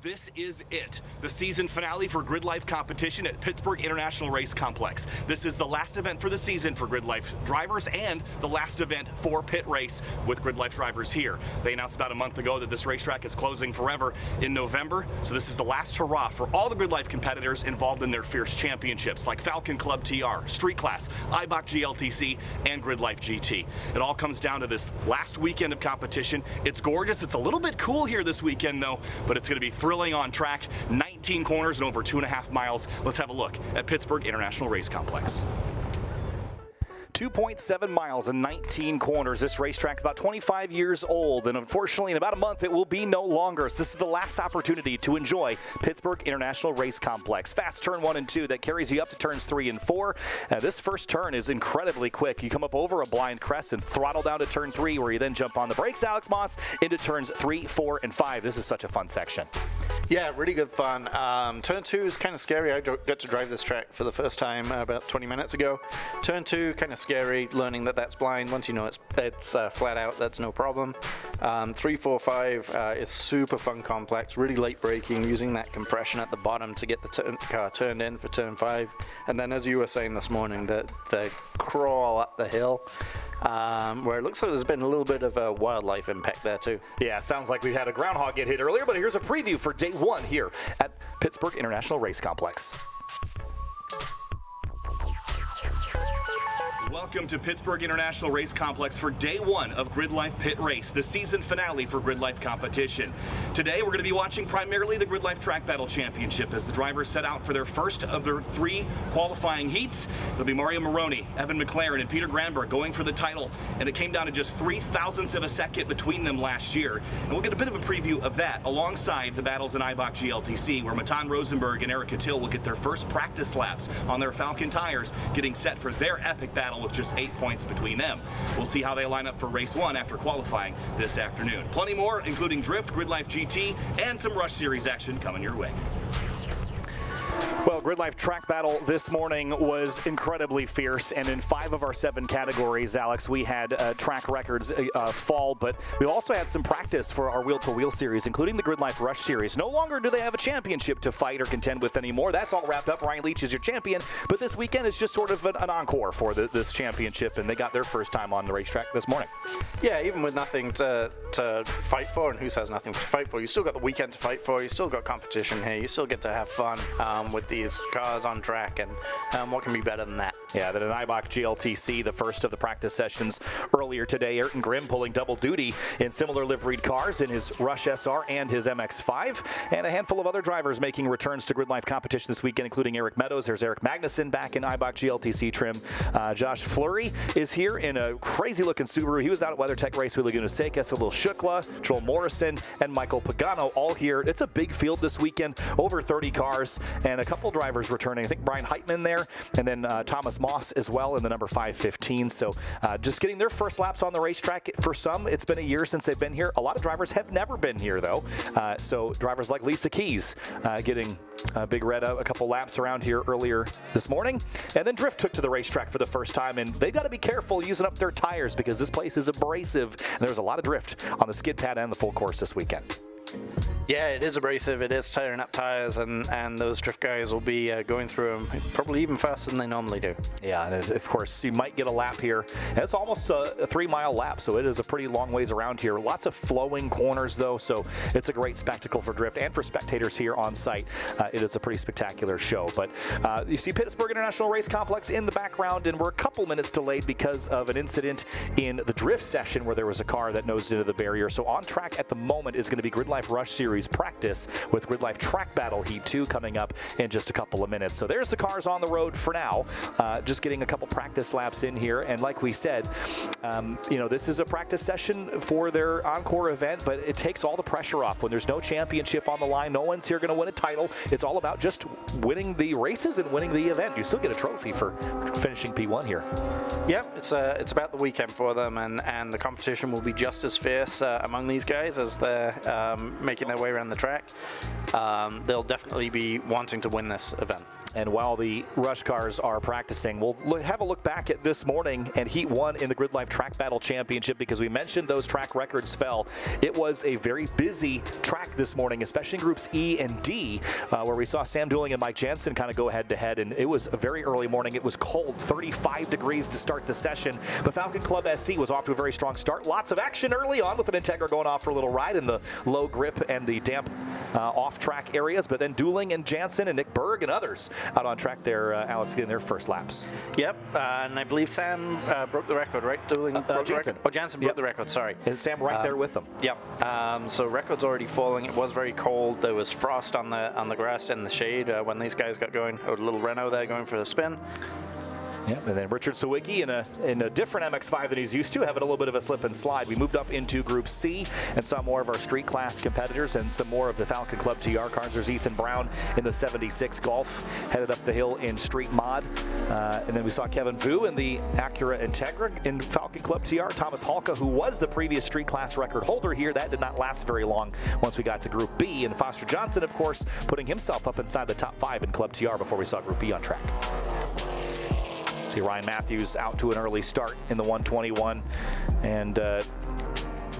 This is it, the season finale for Gridlife competition at Pittsburgh International Race Complex. This is the last event for the season for Gridlife drivers and the last event for Pit Race with Gridlife drivers here. They announced about a month ago that this racetrack is closing forever in November, so this is the last hurrah for all the Gridlife competitors involved in their fierce championships like Falcon Club TR, Street Class, IBOC GLTC, and Gridlife GT. It all comes down to this last weekend of competition. It's gorgeous. It's a little bit cool here this weekend though, but it's going to be thrilling on track, 19 corners and over 2.5 miles. Let's have a look at Pittsburgh International Race Complex. 2.7 miles and 19 corners. This racetrack is about 25 years old, and unfortunately in about a month it will be no longer. So this is the last opportunity to enjoy Pittsburgh International Race Complex. Fast turn 1 and 2 that carries you up to turns 3 and 4. This first turn is incredibly quick. You come up over a blind crest and throttle down to turn 3, where you then jump on the brakes, Alex Moss, into turns 3, 4, and 5. This is such a fun section. Yeah, really good fun. Turn 2 is kind of scary. I got to drive this track for the first time about 20 minutes ago. Turn 2, kind of scary, learning that that's blind. Once you know it's flat out, that's no problem. 3, 4, 5 is super fun complex, really late braking, using that compression at the bottom to get the car turned in for turn 5. And then, as you were saying this morning, the crawl up the hill, where it looks like there's been a little bit of a wildlife impact there too. Yeah, sounds like we had a groundhog get hit earlier, but here's a preview for day 1 here at Pittsburgh International Race Complex. Welcome to Pittsburgh International Race Complex for day 1 of Gridlife Pit Race, the season finale for Gridlife competition. Today we're going to be watching primarily the Gridlife Track Battle Championship as the drivers set out for their first of their 3 qualifying heats. There'll be Mario Moroni, Evan McLaren, and Peter Granberg going for the title, and it came down to just 0.03 of a second between them last year. And we'll get a bit of a preview of that alongside the battles in IBOC GLTC, where Matan Rosenberg and Eric Cattell will get their first practice laps on their Falcon tires, getting set for their epic battle with just 8 points between them. We'll see how they line up for race 1 after qualifying this afternoon. Plenty more, including Drift, Gridlife GT, and some Rush Series action coming your way. Well, Gridlife track battle this morning was incredibly fierce, and in 5 of our 7 categories, Alex, we had track records fall, but we also had some practice for our wheel-to-wheel series, including the Gridlife Rush series. No longer do they have a championship to fight or contend with anymore. That's all wrapped up. Ryan Leach is your champion, but this weekend is just sort of an encore for this championship, and they got their first time on the racetrack this morning. Yeah, even with nothing to fight for, and who says nothing to fight for, you still got the weekend to fight for, you still got competition here, you still get to have fun with these cars on track, and what can be better than that? Yeah, then an Eibach GLTC, the first of the practice sessions earlier today. Ayrton Grimm pulling double duty in similar liveried cars in his Rush SR and his MX-5, and a handful of other drivers making returns to Gridlife competition this weekend, including Eric Meadows. There's Eric Magnuson back in Eibach GLTC trim. Josh Fleury is here in a crazy-looking Subaru. He was out at WeatherTech Raceway Laguna Seca. Salil Shukla, Joel Morrison, and Michael Pagano all here. It's a big field this weekend, over 30 cars, and a couple drivers returning. I think Brian Heitman there, and then Thomas Moss as well in the number 515. So just getting their first laps on the racetrack. For some, it's been a year since they've been here. A lot of drivers have never been here, though. So drivers like Lisa Keys getting Big Red a couple laps around here earlier this morning. And then Drift took to the racetrack for the first time, and they've got to be careful using up their tires because this place is abrasive, and there's a lot of drift on the skid pad and the full course this weekend. Yeah, it is abrasive, it is tearing up tires, and those drift guys will be going through them probably even faster than they normally do. Yeah, and of course, you might get a lap here. And it's almost a 3-mile lap, so it is a pretty long ways around here. Lots of flowing corners, though, so it's a great spectacle for drift and for spectators here on site. It is a pretty spectacular show. But you see Pittsburgh International Race Complex in the background, and we're a couple minutes delayed because of an incident in the drift session where there was a car that nosed into the barrier. So on track at the moment is going to be Gridlife Rush Series practice with Gridlife Track Battle Heat 2 coming up in just a couple of minutes. So there's the cars on the road for now, just getting a couple practice laps in here. And like we said, this is a practice session for their encore event, but it takes all the pressure off when there's no championship on the line. No one's here going to win a title. It's all about just winning the races and winning the event. You still get a trophy for finishing P1 here. Yep, it's about the weekend for them, and the competition will be just as fierce among these guys as they're making their way around the track. They'll definitely be wanting to win this event. And while the Rush cars are practicing, we'll have a look back at this morning and Heat 1 in the Gridlife Track Battle Championship, because we mentioned those track records fell. It was a very busy track this morning, especially in groups E and D, where we saw Sam Dooling and Mike Jansen kind of go head-to-head, and it was a very early morning. It was cold, 35 degrees to start the session. The Falcon Club SC was off to a very strong start. Lots of action early on with an Integra going off for a little ride in the low grip and the damp off-track areas, but then Dooling and Jansen and Nick Berg and others out on track there, Alex, getting their first laps. Yep, and I believe Sam broke the record, right? Dooling broke the record? Oh, Jansen broke the record, sorry. And Sam right there with them. Yep, so record's already falling. It was very cold. There was frost on the grass in the shade when these guys got going. Oh, little Renault there going for the spin. Yep, and then Richard Sawicki in a different MX-5 than he's used to, having a little bit of a slip and slide. We moved up into Group C and saw more of our street class competitors and some more of the Falcon Club TR cars. There's Ethan Brown in the 76 Golf, headed up the hill in street mod. And then we saw Kevin Vu in the Acura Integra in Falcon Club TR. Thomas Halka, who was the previous street class record holder here, that did not last very long once we got to Group B. And Foster Johnson, of course, putting himself up inside the top 5 in Club TR before we saw Group B on track. See Ryan Matthews out to an early start in the 121, and a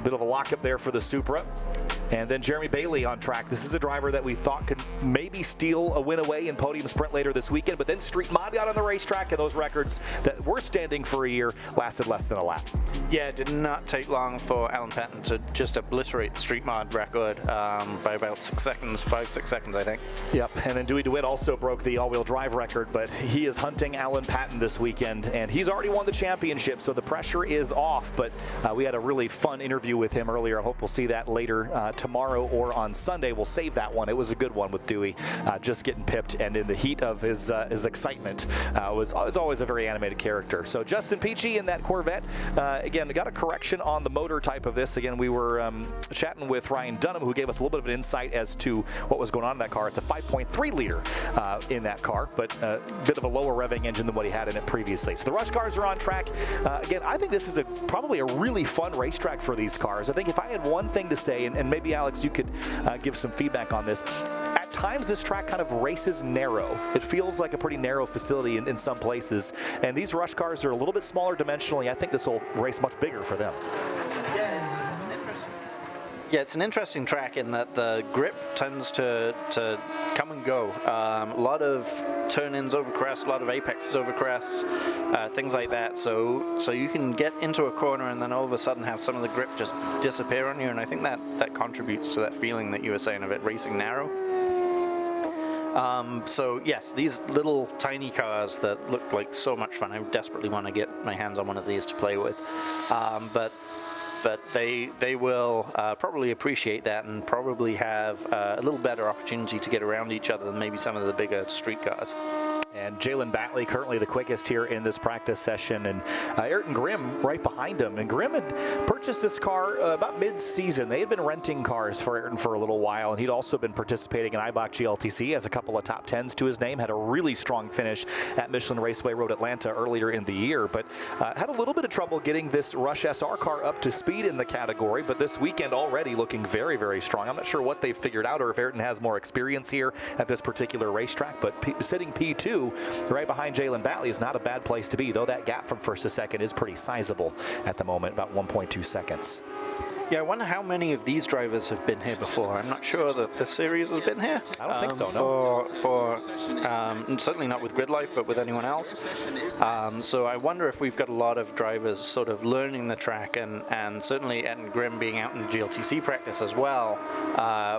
bit of a lockup there for the Supra. And then Jeremy Bailey on track. This is a driver that we thought could maybe steal a win away in podium sprint later this weekend, but then street mod got on the racetrack, and those records that were standing for a year lasted less than a lap. Yeah, it did not take long for Alan Patton to just obliterate the street mod record by about 6 seconds, 5-6 seconds, I think. Yep, and then Dewey DeWitt also broke the all-wheel drive record, but he is hunting Alan Patton this weekend, and he's already won the championship, so the pressure is off. But we had a really fun interview with him earlier. I hope we'll see that later tomorrow or on Sunday. We'll save that one. It was a good one with Dewey, just getting pipped, and in the heat of his excitement, it's always a very animated character. So Justin Peachy in that Corvette, again, got a correction on the motor type of this. Again, we were chatting with Ryan Dunham, who gave us a little bit of an insight as to what was going on in that car. It's a 5.3 liter in that car, but a bit of a lower revving engine than what he had in it previously. So the Rush cars are on track. Again, I think this is probably a really fun racetrack for these cars. I think if I had one thing to say, and maybe Alex, you could give some feedback on this. At times this track kind of races narrow. It feels like a pretty narrow facility in some places, and these rush cars are a little bit smaller dimensionally. I think this will race much bigger for them. Yeah, it's an interesting. Yeah, it's an interesting track in that the grip tends to come and go. A lot of turn-ins over crests, a lot of apexes over crests, things like that. So you can get into a corner and then all of a sudden have some of the grip just disappear on you, and I think that contributes to that feeling that you were saying of it racing narrow. So yes, these little tiny cars that look like so much fun. I desperately want to get my hands on one of these to play with, but they will probably appreciate that and probably have a little better opportunity to get around each other than maybe some of the bigger street cars. And Jalen Batley currently the quickest here in this practice session, and Ayrton Grimm right behind him. And Grimm had purchased this car about mid-season. They had been renting cars for Ayrton for a little while, and he'd also been participating in IBOC GLTC, has a couple of top 10s to his name, had a really strong finish at Michelin Raceway Road Atlanta earlier in the year, but had a little bit of trouble getting this Rush SR car up to speed in the category, but this weekend already looking very, very strong. I'm not sure what they've figured out or if Ayrton has more experience here at this particular racetrack, but sitting P2 right behind Jalen Batley is not a bad place to be, though that gap from first to second is pretty sizable at the moment, about 1.2 seconds. Yeah, I wonder how many of these drivers have been here before. I'm not sure that this series has been here. I don't think so, no. Certainly not with Gridlife, but with anyone else. So I wonder if we've got a lot of drivers sort of learning the track, and certainly Ed and Grimm being out in GLTC practice as well,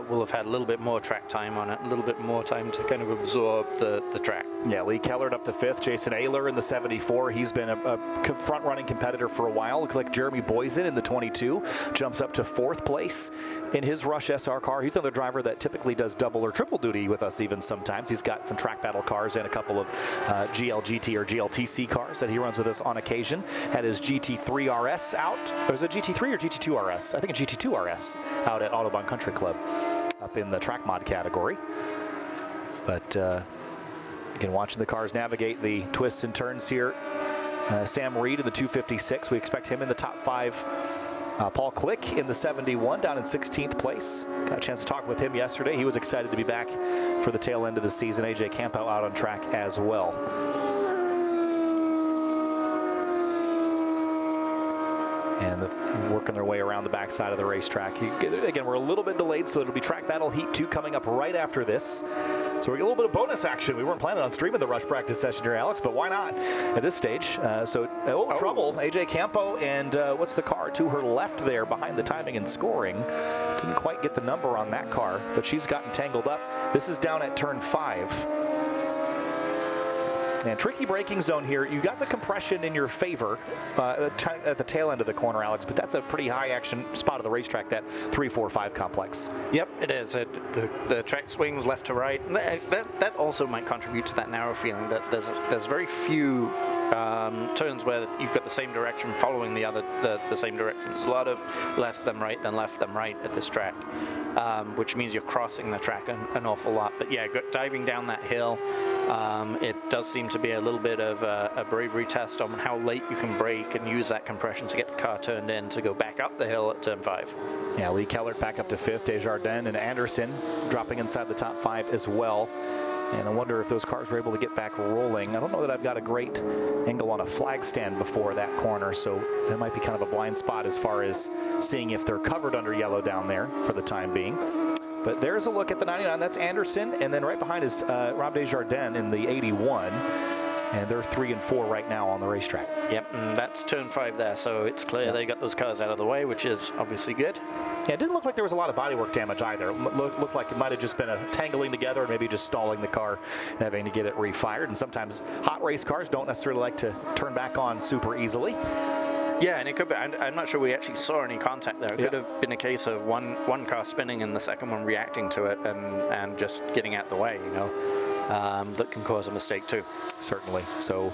will have had a little bit more track time on it, a little bit more time to kind of absorb the track. Yeah, Lee Kellert up to 5th, Jason Ayler in the 74. He's been a front-running competitor for a while. Looks like Jeremy Boysen in the 22 jumps up to 4th place in his Rush SR car. He's another driver that typically does double or triple duty with us even sometimes. He's got some track battle cars and a couple of GLGT or GLTC cars that he runs with us on occasion. Had his GT3 RS out. Or is it GT3 or GT2 RS? I think a GT2 RS out at Autobahn Country Club up in the track mod category. But again, watching the cars navigate the twists and turns here. Sam Reed in the 256. We expect him in the top 5. Paul Click in the 71, down in 16th place. Got a chance to talk with him yesterday. He was excited to be back for the tail end of the season. AJ Campo out on track as well. And working their way around the backside of the racetrack. Again, we're a little bit delayed, so it'll be Track Battle Heat 2 coming up right after this. So we get a little bit of bonus action. We weren't planning on streaming the Rush practice session here, Alex, but why not at this stage? Trouble. AJ Campo and what's the car to her left there behind the timing and scoring. Didn't quite get the number on that car, but she's gotten tangled up. This is down at turn 5. And tricky braking zone here. You got the compression in your favor at the tail end of the corner, Alex, but that's a pretty high action spot of the racetrack, that 3-4-5 complex. Yep, it is. The track swings left to right. That also might contribute to that narrow feeling that there's very few turns where you've got the same direction following the same direction. There's a lot of lefts then right, then left then right at this track, which means you're crossing the track an awful lot. But yeah, diving down that hill, it does seem to be a little bit of a bravery test on how late you can brake and use that compression to get the car turned in to go back up the hill at turn 5. Yeah, Lee Kellert back up to 5th, Desjardins and Anderson dropping inside the top 5 as well. And I wonder if those cars were able to get back rolling. I don't know that I've got a great angle on a flag stand before that corner, so that might be kind of a blind spot as far as seeing if they're covered under yellow down there for the time being. But there's a look at the 99. That's Anderson, and then right behind is Rob Desjardins in the 81. And they're 3 and 4 right now on the racetrack. Yep, and that's turn 5 there, so it's clear they got those cars out of the way, which is obviously good. Yeah, it didn't look like there was a lot of bodywork damage either. Looked like it might have just been a tangling together or maybe just stalling the car and having to get it refired. And sometimes hot race cars don't necessarily like to turn back on super easily. Yeah, and it could be. I'm not sure we actually saw any contact there. It could have been a case of one car spinning and the second one reacting to it and just getting out the way, you know. That can cause a mistake too. Certainly. So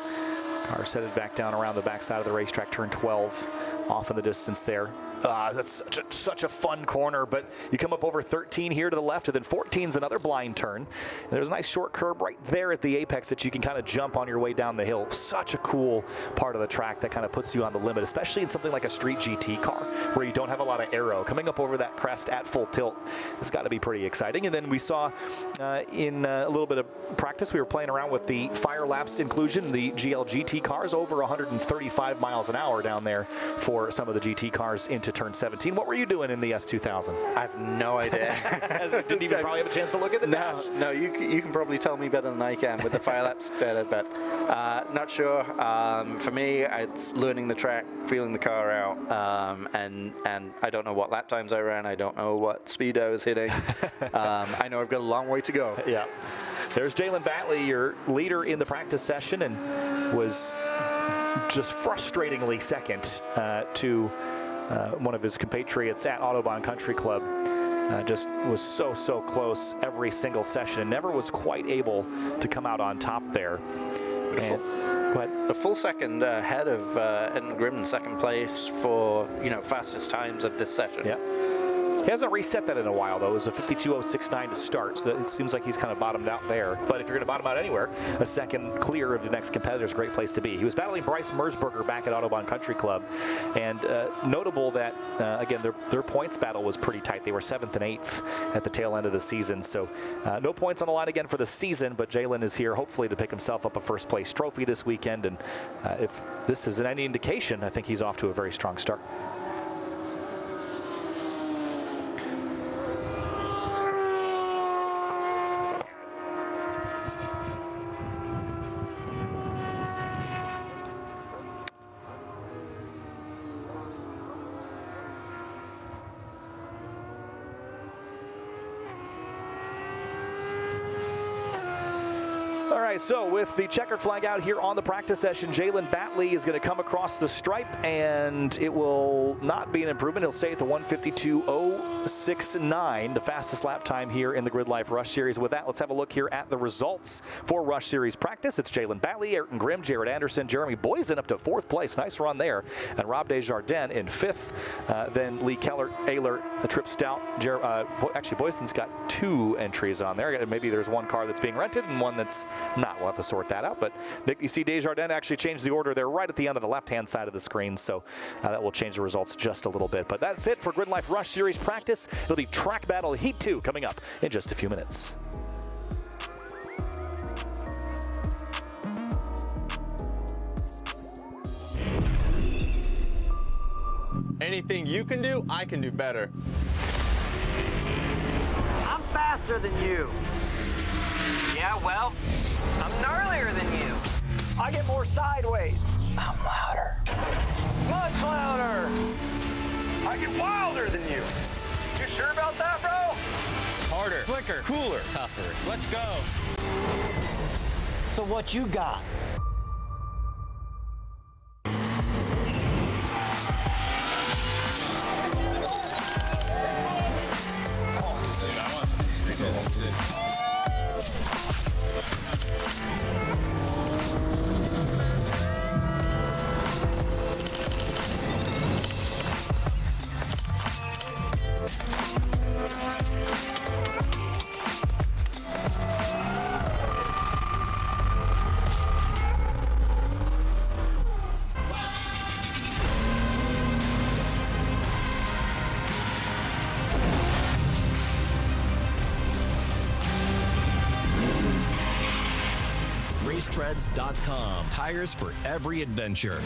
car headed back down around the backside of the racetrack, turn 12 off in the distance there. That's such a fun corner, but you come up over 13 here to the left, and then 14's another blind turn. And there's a nice short curb right there at the apex that you can kind of jump on your way down the hill. Such a cool part of the track that kind of puts you on the limit, especially in something like a street GT car where you don't have a lot of aero. Coming up over that crest at full tilt, it's got to be pretty exciting. And then we saw in a little bit of practice, we were playing around with the fire laps inclusion, the GL GT cars, over 135 miles an hour down there for some of the GT cars into turn 17. What were you doing in the S2000? I have no idea. Didn't even probably have a chance to look at the dash. No, you can probably tell me better than I can with the fire laps data, but not sure. For me, it's learning the track, feeling the car out, and I don't know what lap times I ran. I don't know what speed I was hitting. I know I've got a long way to go. Yeah. There's Jalen Batley, your leader in the practice session, and was just frustratingly second to one of his compatriots at Autobahn Country Club. Just was so close every single session and never was quite able to come out on top there. A full second ahead of Edmund Grimm in second place for fastest times of this session. Yeah. He hasn't reset that in a while, though. It was a 52.069 to start, so it seems like he's kind of bottomed out there. But if you're going to bottom out anywhere, a second clear of the next competitor is a great place to be. He was battling Bryce Merzberger back at Autobahn Country Club, and notable that, again, their points battle was pretty tight. They were 7th and 8th at the tail end of the season, so no points on the line again for the season, but Jalen is here hopefully to pick himself up a first-place trophy this weekend, and if this is any indication, I think he's off to a very strong start. All right, so with the checkered flag out here on the practice session, Jalen Batley is going to come across the stripe, and it will not be an improvement. He'll stay at the 152.069, the fastest lap time here in the Gridlife Rush Series. With that, let's have a look here at the results for Rush Series practice. It's Jalen Batley, Ayrton Grimm, Jared Anderson, Jeremy Boysen up to 4th place. Nice run there. And Rob Desjardins in 5th. Then Lee Keller, Ayler, the Trip Stout. Actually, Boysen's got 2 entries on there. Maybe there's one car that's being rented and one that's not. We'll have to sort that out. But Nick, you see Desjardins actually changed the order there right at the end of the left-hand side of the screen, so that will change the results just a little bit. But that's it for Gridlife Rush Series practice. It'll be Track Battle Heat 2 coming up in just a few minutes. Anything you can do, I can do better. I'm faster than you. Yeah, well, I'm gnarlier than you. I get more sideways. I'm louder. Much louder. I get wilder than you. You sure about that, bro? Harder, slicker, cooler, tougher. Let's go. So what you got? Racetreads.com. Tires for every adventure.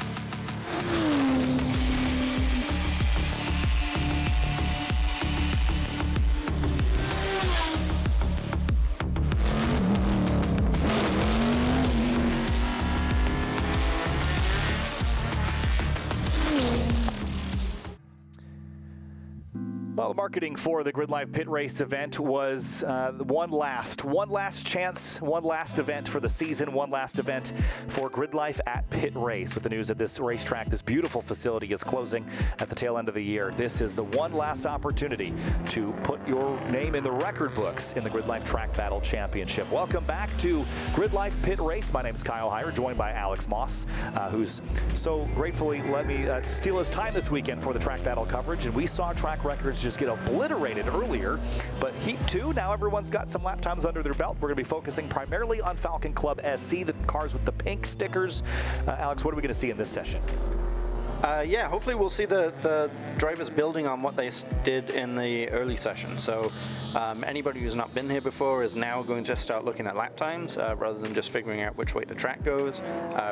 Well, the marketing for the Gridlife Pit Race event was one last chance, one last event for the season, one last event for Gridlife at Pit Race. With the news that this racetrack, this beautiful facility, is closing at the tail end of the year, this is the one last opportunity to put your name in the record books in the Gridlife Track Battle Championship. Welcome back to Gridlife Pit Race. My name is Kyle Heyer, joined by Alex Moss, who's so gratefully let me steal his time this weekend for the Track Battle coverage. And we saw track records just get obliterated earlier, but Heat 2, now everyone's got some lap times under their belt. We're going to be focusing primarily on Falcon Club SC, the cars with the pink stickers. Alex, what are we going to see in this session? Yeah, hopefully we'll see the drivers building on what they did in the early session. So anybody who's not been here before is now going to start looking at lap times rather than just figuring out which way the track goes.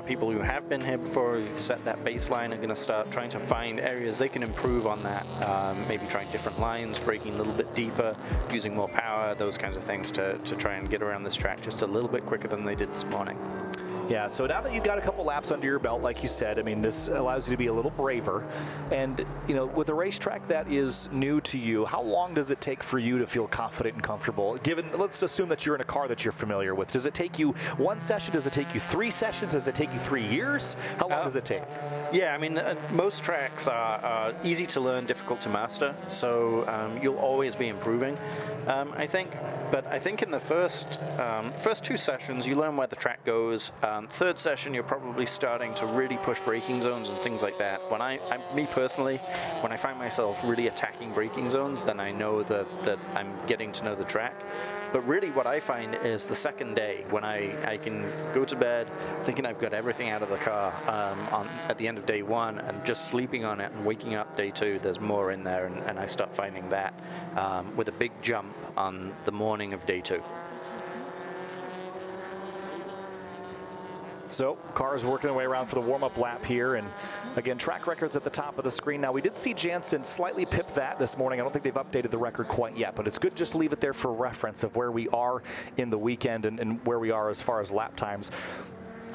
People who have been here before, who've set that baseline, are going to start trying to find areas they can improve on that. Maybe trying different lines, braking a little bit deeper, using more power, those kinds of things to try and get around this track just a little bit quicker than they did this morning. Yeah, so now that you've got a couple laps under your belt, like you said, I mean, this allows you to be a little braver. And, you know, with a racetrack that is new to you, how long does it take for you to feel confident and comfortable? Given, let's assume that you're in a car that you're familiar with. Does it take you one session? Does it take you 3 sessions? Does it take you 3 years? How long does it take? Yeah, I mean, most tracks are easy to learn, difficult to master. So you'll always be improving, I think. But I think in the first 2 sessions, you learn where the track goes. Third session, you're probably starting to really push braking zones and things like that. When me personally, when I find myself really attacking braking zones, then I know that I'm getting to know the track. But really what I find is the second day, when I can go to bed thinking I've got everything out of the car at the end of day 1 and just sleeping on it and waking up day 2, there's more in there, and I start finding that with a big jump on the morning of day 2. So, cars working their way around for the warm-up lap here, and again, track records at the top of the screen. Now, we did see Jansen slightly pip that this morning. I don't think they've updated the record quite yet, but it's good just to leave it there for reference of where we are in the weekend and where we are as far as lap times.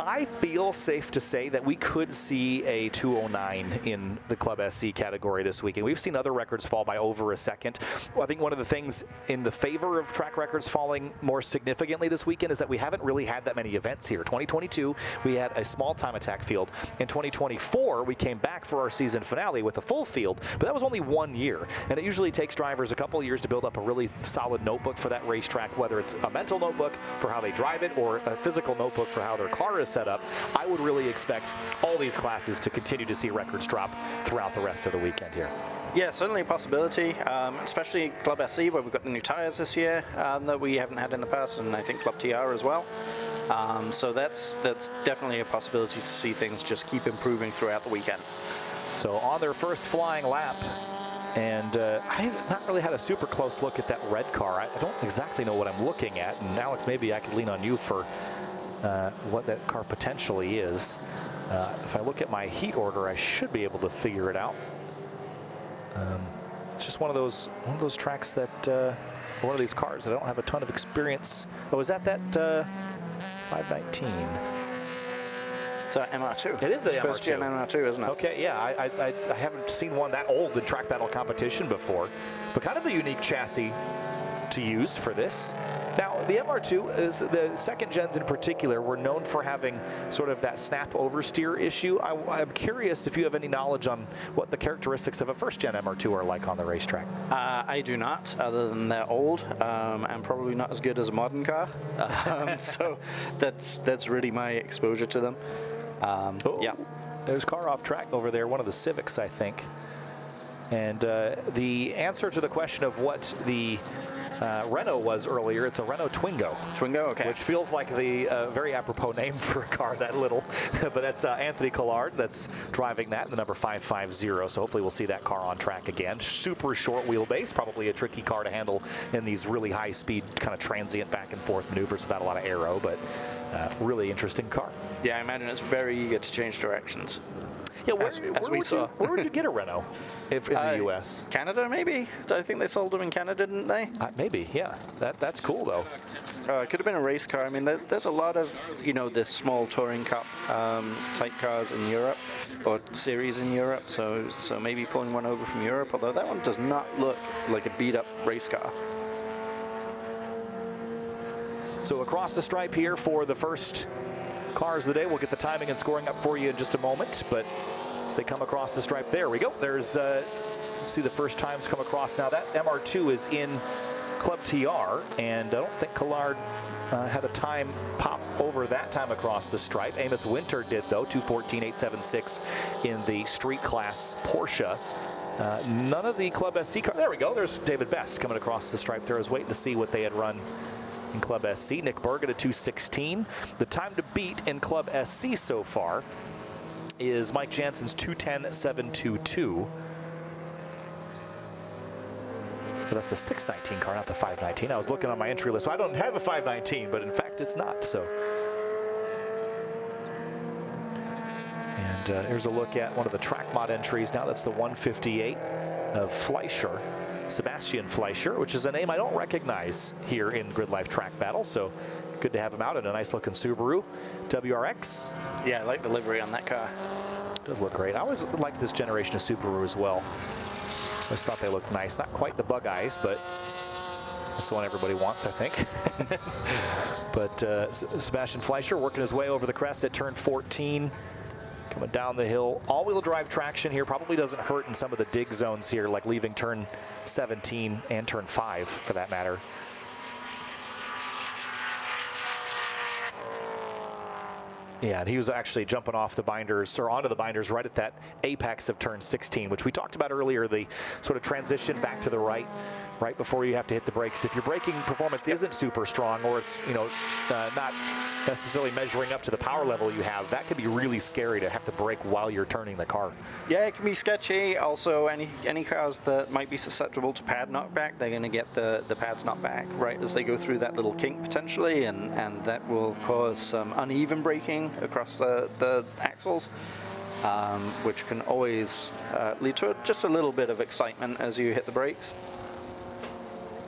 I feel safe to say that we could see a 209 in the Club SC category this weekend. We've seen other records fall by over a second. Well, I think one of the things in the favor of track records falling more significantly this weekend is that we haven't really had that many events here. 2022, we had a small time attack field. In 2024, we came back for our season finale with a full field, but that was only 1 year. And it usually takes drivers a couple of years to build up a really solid notebook for that racetrack, whether it's a mental notebook for how they drive it or a physical notebook for how their car is set up. I would really expect all these classes to continue to see records drop throughout the rest of the weekend here. Yeah, certainly a possibility, especially Club SC, where we've got the new tires this year that we haven't had in the past, and I think Club TR as well. So that's definitely a possibility to see things just keep improving throughout the weekend. So on their first flying lap, and I have not really had a super close look at that red car. I don't exactly know what I'm looking at, and Alex, maybe I could lean on you for what that car potentially is. If I look at my heat order, I should be able to figure it out. It's just one of those tracks that one of these cars that I don't have a ton of experience. Oh, is that 519? It's MR2. It is the first gen MR2, isn't it? Okay, yeah, I haven't seen one that old in track battle competition before, but kind of a unique chassis to use for this. Now, the MR2, is the second gens in particular, were known for having sort of that snap oversteer issue. I'm curious if you have any knowledge on what the characteristics of a first gen MR2 are like on the racetrack. I do not, other than they're old and probably not as good as a modern car. So that's really my exposure to them. Yeah. There's a car off track over there, one of the Civics, I think. And the answer to the question of what the Renault was earlier, it's a Renault Twingo. Twingo, okay. Which feels like the very apropos name for a car that little. But that's Anthony Collard that's driving that, the number 550. So hopefully we'll see that car on track again. Super short wheelbase, probably a tricky car to handle in these really high speed, kind of transient back and forth maneuvers without a lot of aero, but really interesting car. Yeah, I imagine it's very eager to change directions. Yeah, as we saw. Where would you get a Renault if in the U.S.? Canada, maybe? I think they sold them in Canada, didn't they? Maybe, yeah. That's cool, though. It could have been a race car. I mean, there's a lot of, this small touring cup type cars in Europe, or series in Europe, so maybe pulling one over from Europe, although that one does not look like a beat-up race car. So across the stripe here for the first cars of the day. We'll get the timing and scoring up for you in just a moment, but as they come across the stripe, there we go. There's, see the first times come across. Now that MR2 is in Club TR, and I don't think Collard had a time pop over that time across the stripe. Amos Winter did, though, 2:14.876 in the street class Porsche. None of the Club SC cars. There we go. There's David Best coming across the stripe there. I was waiting to see what they had run in Club SC. Nick Berg at a 2:16. The time to beat in Club SC so far is Mike Jansen's 2:10.722. But that's the 619 car, not the 519. I was looking on my entry list, so I don't have a 519, but in fact it's not. So, and here's a look at one of the track mod entries. Now that's the 158 of Fleischer. Sebastian Fleischer, which is a name I don't recognize here in Gridlife Track Battle, so good to have him out in a nice looking Subaru WRX. Yeah, I like the livery on that car. It does look great. I always liked this generation of Subaru as well. I always thought they looked nice. Not quite the bug eyes, but that's the one everybody wants, I think. But Sebastian Fleischer working his way over the crest at turn 14. Coming down the hill. All-wheel drive traction here probably doesn't hurt in some of the dig zones here, like leaving turn 17 and turn 5 for that matter. Yeah, and he was actually jumping off the binders, or onto the binders right at that apex of turn 16, which we talked about earlier, the sort of transition back to the right before you have to hit the brakes. If your braking performance isn't super strong, or it's, not necessarily measuring up to the power level you have, that could be really scary to have to brake while you're turning the car. Yeah, it can be sketchy. Also, any cars that might be susceptible to pad knockback, they're going to get the pads knocked back right as they go through that little kink potentially, and that will cause some uneven braking across the axles, which can always lead to just a little bit of excitement as you hit the brakes.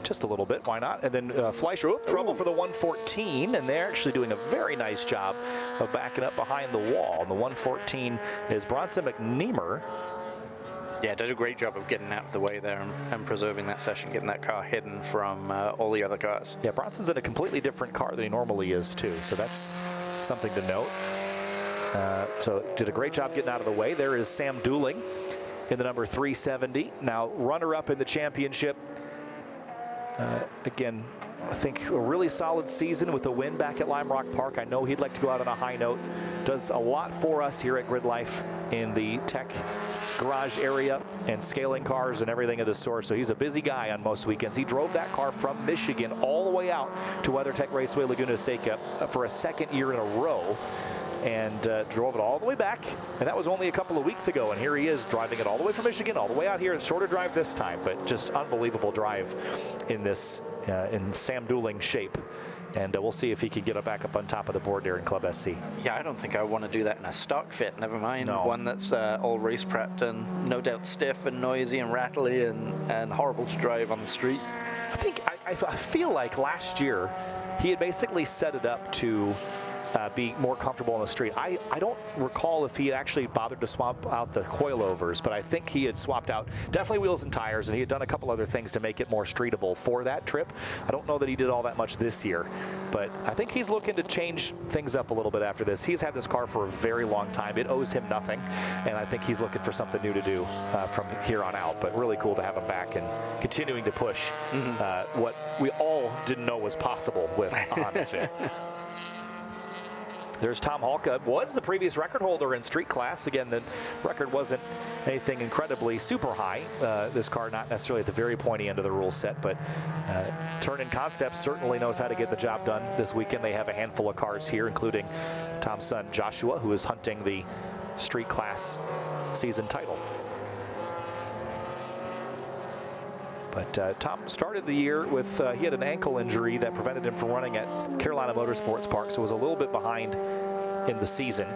Just a little bit, why not? And then Fleischer, trouble for the 114, and they're actually doing a very nice job of backing up behind the wall. And the 114 is Bronson McNemer. Yeah, does a great job of getting out of the way there and preserving that session, getting that car hidden from all the other cars. Yeah, Bronson's in a completely different car than he normally is, too, so that's something to note. So did a great job getting out of the way. There is Sam Dooling in the number 370. Now, runner-up in the championship. Again, I think a really solid season with a win back at Lime Rock Park. I know he'd like to go out on a high note. Does a lot for us here at Gridlife in the tech garage area and scaling cars and everything of the sort. So he's a busy guy on most weekends. He drove that car from Michigan all the way out to WeatherTech Raceway Laguna Seca for a second year in a row, and drove it all the way back, and that was only a couple of weeks ago, and here he is driving it all the way from Michigan all the way out here. It's shorter drive this time, but just unbelievable drive in this in Sam Dooling shape, and we'll see if he can get it back up on top of the board there in Club SC. Yeah, I don't think I want to do that in a stock fit, never mind one that's all race prepped and no doubt stiff and noisy and rattly and horrible to drive on the street. I feel like last year he had basically set it up to be more comfortable on the street. I don't recall if he had actually bothered to swap out the coilovers, but I think he had swapped out definitely wheels and tires, and he had done a couple other things to make it more streetable for that trip. I don't know that he did all that much this year, but I think he's looking to change things up a little bit after this. He's had this car for a very long time. It owes him nothing, and I think he's looking for something new to do from here on out, but really cool to have him back and continuing to push what we all didn't know was possible with a Honda Fit. There's Tom Halka, was the previous record holder in street class. Again, the record wasn't anything incredibly super high. This car not necessarily at the very pointy end of the rule set, but Turn-In Concepts certainly knows how to get the job done this weekend. They have a handful of cars here, including Tom's son Joshua, who is hunting the street class season title. But Tom started the year with, he had an ankle injury that prevented him from running at Carolina Motorsports Park, so was a little bit behind in the season.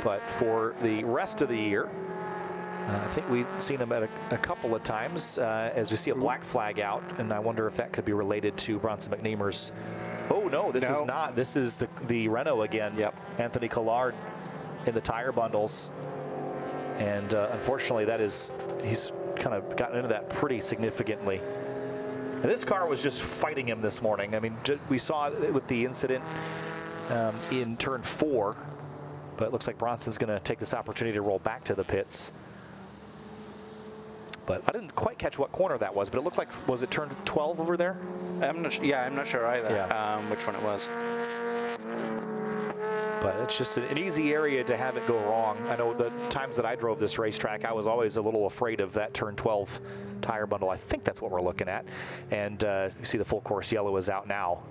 But for the rest of the year, I think we've seen him at a couple of times as we see a black flag out, and I wonder if that could be related to Bronson McNemer's. Oh no, this is not. This is the Renault again. Yep. Anthony Collard in the tire bundles, and unfortunately, he's kind of gotten into that pretty significantly. And this car was just fighting him this morning. I mean, we saw it with the incident in turn 4, but it looks like Bronson's going to take this opportunity to roll back to the pits. But I didn't quite catch what corner that was, but it looked like, was it turn 12 over there? I'm not sure either which one it was. But it's just an easy area to have it go wrong. I know the times that I drove this racetrack, I was always a little afraid of that turn 12 tire bundle. I think that's what we're looking at. And you see the full course yellow is out now.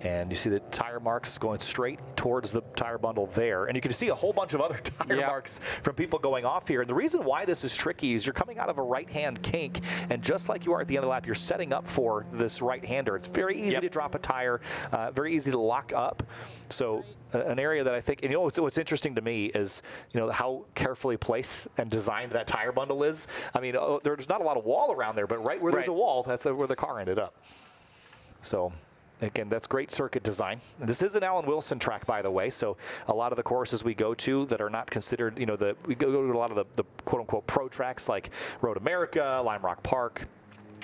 And you see the tire marks going straight towards the tire bundle there. And you can see a whole bunch of other tire marks from people going off here. And the reason why this is tricky is you're coming out of a right-hand kink, and just like you are at the end of the lap, you're setting up for this right-hander. It's very easy to drop a tire, very easy to lock up. So an area that I think, and you know what's interesting to me is, you know, how carefully placed and designed that tire bundle is. I mean, there's not a lot of wall around there, but right where there's a wall, that's where the car ended up. So again, that's great circuit design. And this is an Alan Wilson track, by the way, so a lot of the courses we go to that are not considered, you know, we go to a lot of the quote-unquote pro tracks like Road America, Lime Rock Park,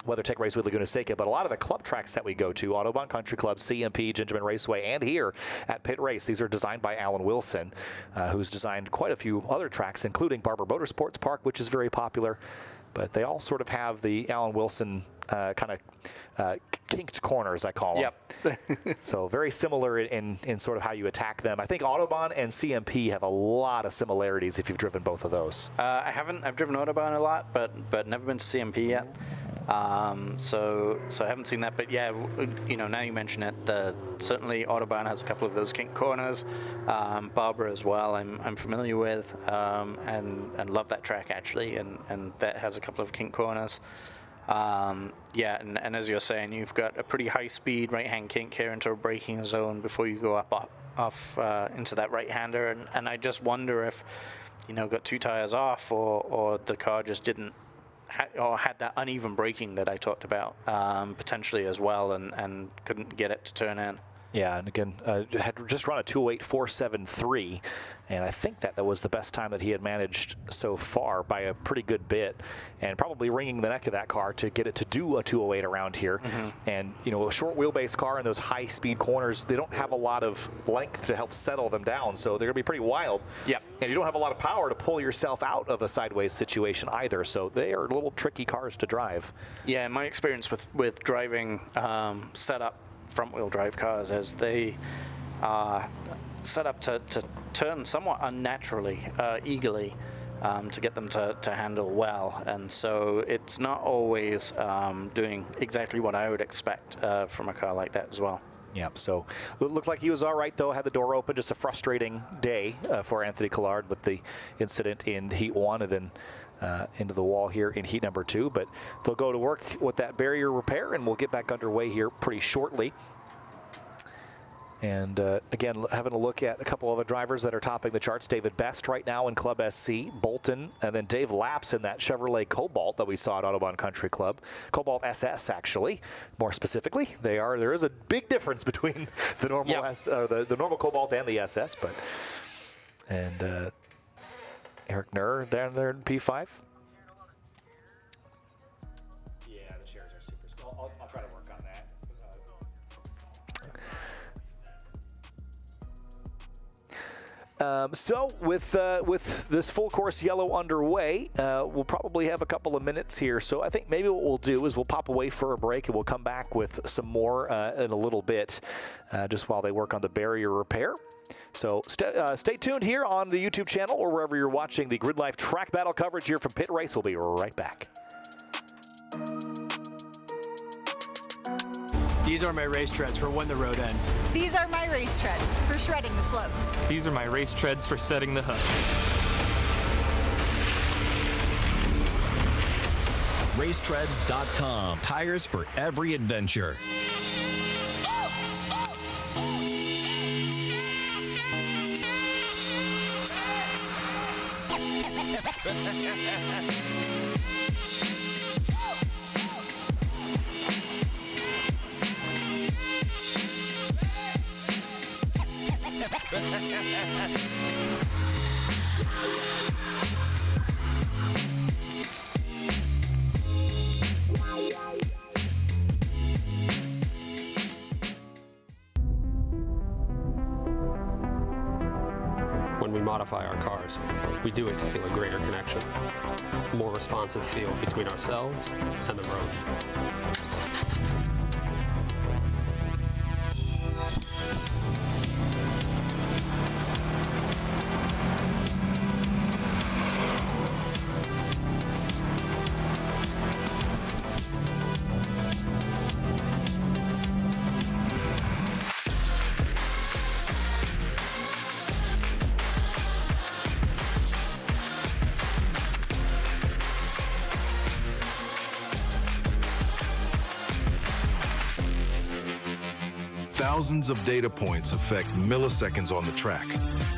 WeatherTech Raceway, Laguna Seca, but a lot of the club tracks that we go to, Autobahn Country Club, CMP, Gingerman Raceway, and here at Pit Race, these are designed by Alan Wilson, who's designed quite a few other tracks, including Barber Motorsports Park, which is very popular. But they all sort of have the Alan Wilson kind of kinked corners, I call them. Yep. So very similar in sort of how you attack them. I think Autobahn and CMP have a lot of similarities if you've driven both of those. I haven't. I've driven Autobahn a lot, but never been to CMP yet. So I haven't seen that. But yeah, you know, now you mention it, certainly Autobahn has a couple of those kink corners. Barbara as well, I'm familiar with, and love that track actually, and that has a couple of kink corners. Yeah, and as you're saying, you've got a pretty high speed right-hand kink here into a braking zone before you go off into that right-hander, and I just wonder if, you know, got 2 tires off, or the car just didn't, or had that uneven braking that I talked about potentially as well, and couldn't get it to turn in. Yeah, and again, had just run a 208.473, and I think that was the best time that he had managed so far by a pretty good bit, and probably wringing the neck of that car to get it to do a 208 around here. And, you know, a short wheelbase car in those high-speed corners, they don't have a lot of length to help settle them down, so they're going to be pretty wild. Yep. And you don't have a lot of power to pull yourself out of a sideways situation either, so they are little tricky cars to drive. Yeah, my experience with driving setup front-wheel drive cars as they are set up to turn somewhat unnaturally, eagerly, to get them to handle well. And so it's not always doing exactly what I would expect from a car like that as well. Yeah, so it looked like he was all right, though. Had the door open. Just a frustrating day for Anthony Collard with the incident in Heat 1 and then into the wall here in Heat number 2. But they'll go to work with that barrier repair, and we'll get back underway here pretty shortly. And again, having a look at a couple other drivers that are topping the charts. David Best right now in Club SC, Bolton, and then Dave Laps in that Chevrolet Cobalt that we saw at Autobahn Country Club. Cobalt SS, actually, more specifically. There is a big difference between the normal the normal Cobalt and the SS. And Eric Nur down there in P5. Yeah, the chairs are super small. I'll try to work on that. So with this full course yellow underway, we'll probably have a couple of minutes here. So I think maybe what we'll do is we'll pop away for a break, and we'll come back with some more in a little bit, just while they work on the barrier repair. So stay tuned here on the YouTube channel or wherever you're watching the Gridlife Track Battle coverage here from Pit Race. We'll be right back. These are my race treads for when the road ends. These are my race treads for shredding the slopes. These are my race treads for setting the hook. Racetreads.com. Tires for every adventure. When we modify our cars, we do it to feel a greater connection, a more responsive feel between ourselves and the road. Thousands of data points affect milliseconds on the track.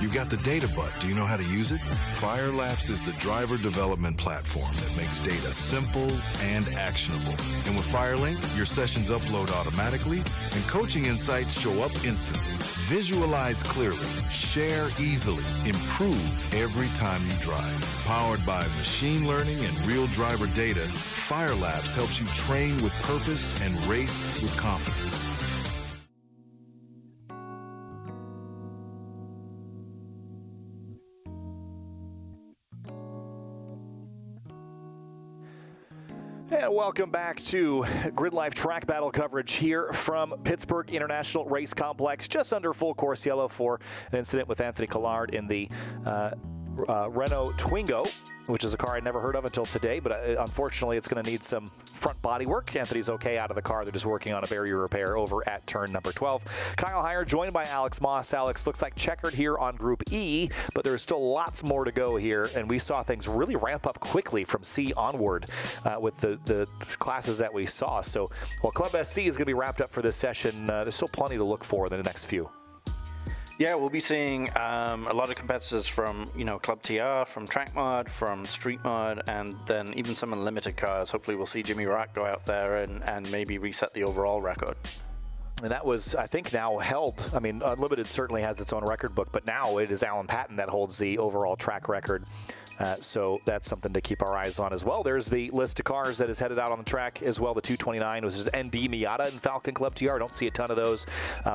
You've got the data bud. Do you know how to use it? Firelapse is the driver development platform that makes data simple and actionable. And with Firelink, your sessions upload automatically and coaching insights show up instantly. Visualize clearly, share easily, improve every time you drive. Powered by machine learning and real driver data, Firelapse helps you train with purpose and race with confidence. And welcome back to Gridlife Track Battle coverage here from Pittsburgh International Race Complex, just under full course yellow for an incident with Anthony Collard in the Renault Twingo, which is a car I'd never heard of until today, but unfortunately it's going to need some front body work. Anthony's okay out of the car. They're just working on a barrier repair over at turn number 12. Kyle Heyer joined by Alex Moss. Alex, looks like checkered here on Group E, but there's still lots more to go here, and we saw things really ramp up quickly from C onward with the classes that we saw. So while Club SC is going to be wrapped up for this session, there's still plenty to look for in the next few. Yeah, we'll be seeing a lot of competitors from, Club TR, from Track Mod, from Street Mod, and then even some unlimited cars. Hopefully we'll see Jimmy Rock go out there and maybe reset the overall record. And that was, I think, now held. I mean, Unlimited certainly has its own record book, but now it is Alan Patton that holds the overall track record. So that's something to keep our eyes on as well. There's the list of cars that is headed out on the track as well. The 229, which is ND Miata and Falcon Club TR. I don't see a ton of those.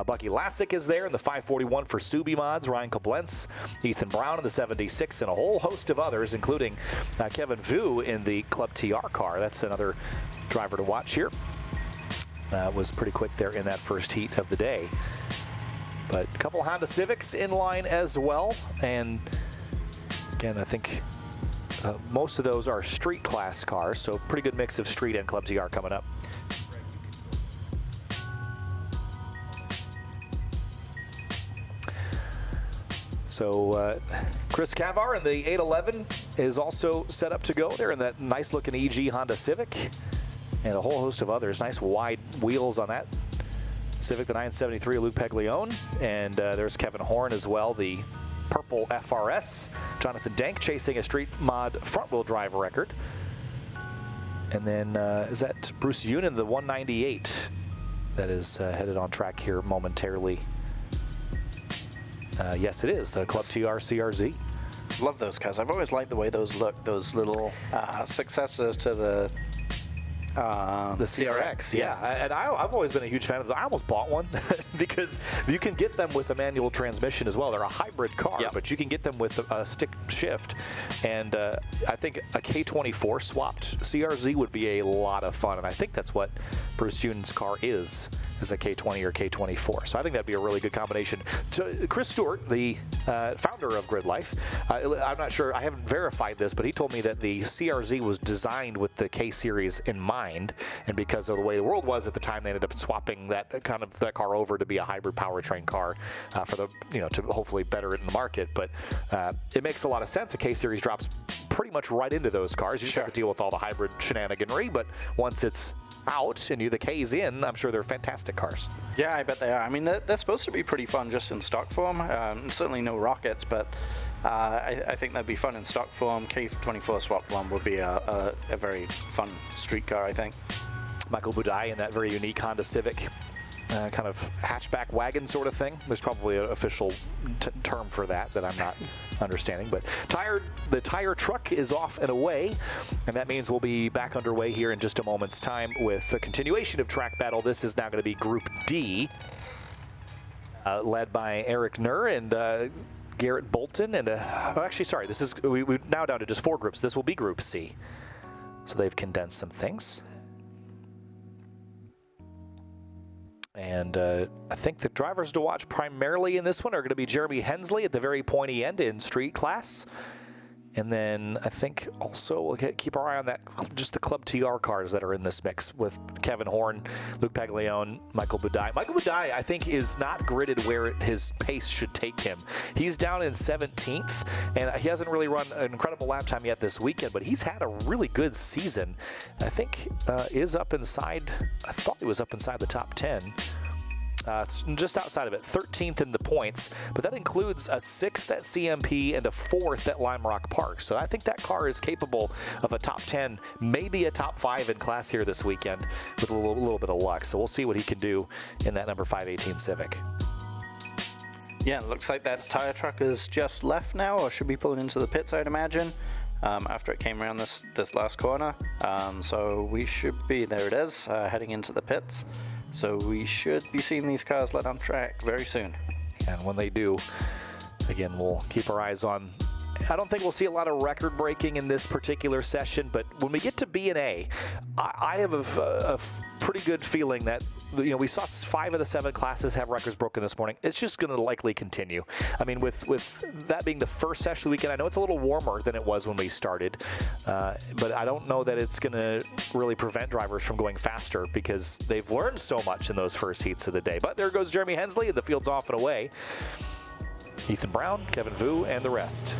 Bucky Lassick is there in the 541 for Subi Mods. Ryan Koblenz, Ethan Brown in the 76, and a whole host of others, including Kevin Vu in the Club TR car. That's another driver to watch here. Was pretty quick there in that first heat of the day. But a couple Honda Civics in line as well. And again, I think most of those are street class cars, so pretty good mix of street and Club TR coming up. So Chris Cavar in the 811 is also set up to go there in that nice looking EG Honda Civic, and a whole host of others. Nice wide wheels on that Civic, the 973 Luke Peglione, and there's Kevin Horn as well, the purple FRS. Jonathan Dank chasing a street mod front-wheel drive record. And then is that Bruce Unin, the 198, that is headed on track here momentarily. Yes, it is, the Club TR CRZ. Love those cars. I've always liked the way those look, those little successors to the CRX, yeah. And I've always been a huge fan of those. I almost bought one because you can get them with a manual transmission as well. They're a hybrid car, but you can get them with a stick shift. And I think a K24 swapped CRZ would be a lot of fun. And I think that's what Bruce Unin's car is a K20 or K24. So I think that'd be a really good combination. So Chris Stewart, the founder of Gridlife, I'm not sure, I haven't verified this, but he told me that the CRZ was designed with the K-Series in mind, and because of the way the world was at the time, they ended up swapping that car over to be a hybrid powertrain car for the, to hopefully better it in the market. But it makes a lot of sense. The K-Series drops pretty much right into those cars. You just have to deal with all the hybrid shenaniganry, but once it's out and the K's in, I'm sure they're fantastic cars. Yeah, I bet they are. I mean, they're supposed to be pretty fun just in stock form. Certainly no rockets, but I think that'd be fun in stock form. K24 swapped one would be a very fun street car, I think. Michael Budai in that very unique Honda Civic. Kind of hatchback wagon sort of thing. There's probably an official term for that I'm not understanding. But the tire truck is off and away, and that means we'll be back underway here in just a moment's time with the continuation of Track Battle. This is now going to be Group D, led by Eric Nur and Garrett Bolton. And actually, sorry, this is we're now down to just 4 groups. This will be Group C. So they've condensed some things. And I think the drivers to watch primarily in this one are going to be Jeremy Hensley at the very pointy end in street class. And then I think also we'll keep our eye on that, just the Club TR cars that are in this mix with Kevin Horn, Luke Paglione, Michael Budai. Michael Budai, I think, is not gridded where his pace should take him. He's down in 17th, and he hasn't really run an incredible lap time yet this weekend, but he's had a really good season. I think is up inside, I thought he was up inside the top 10. Just outside of it, 13th in the points, but that includes a 6th at CMP and a 4th at Lime Rock Park. So I think that car is capable of a top 10, maybe a top 5 in class here this weekend with a little bit of luck. So we'll see what he can do in that number 518 Civic. Yeah, it looks like that tire truck is just left now, or should be pulling into the pits, I'd imagine, after it came around this last corner. So we should be, there it is, heading into the pits. So we should be seeing these cars let on track very soon. And when they do, again, we'll keep our eyes on. I don't think we'll see a lot of record breaking in this particular session, but when we get to B and A, I have a pretty good feeling that, you know, we saw 5 of the 7 classes have records broken this morning. It's just going to likely continue. I mean, with that being the first session of the weekend, I know it's a little warmer than it was when we started, but I don't know that it's going to really prevent drivers from going faster because they've learned so much in those first heats of the day. But there goes Jeremy Hensley, and the field's off and away. Ethan Brown, Kevin Vu, and the rest.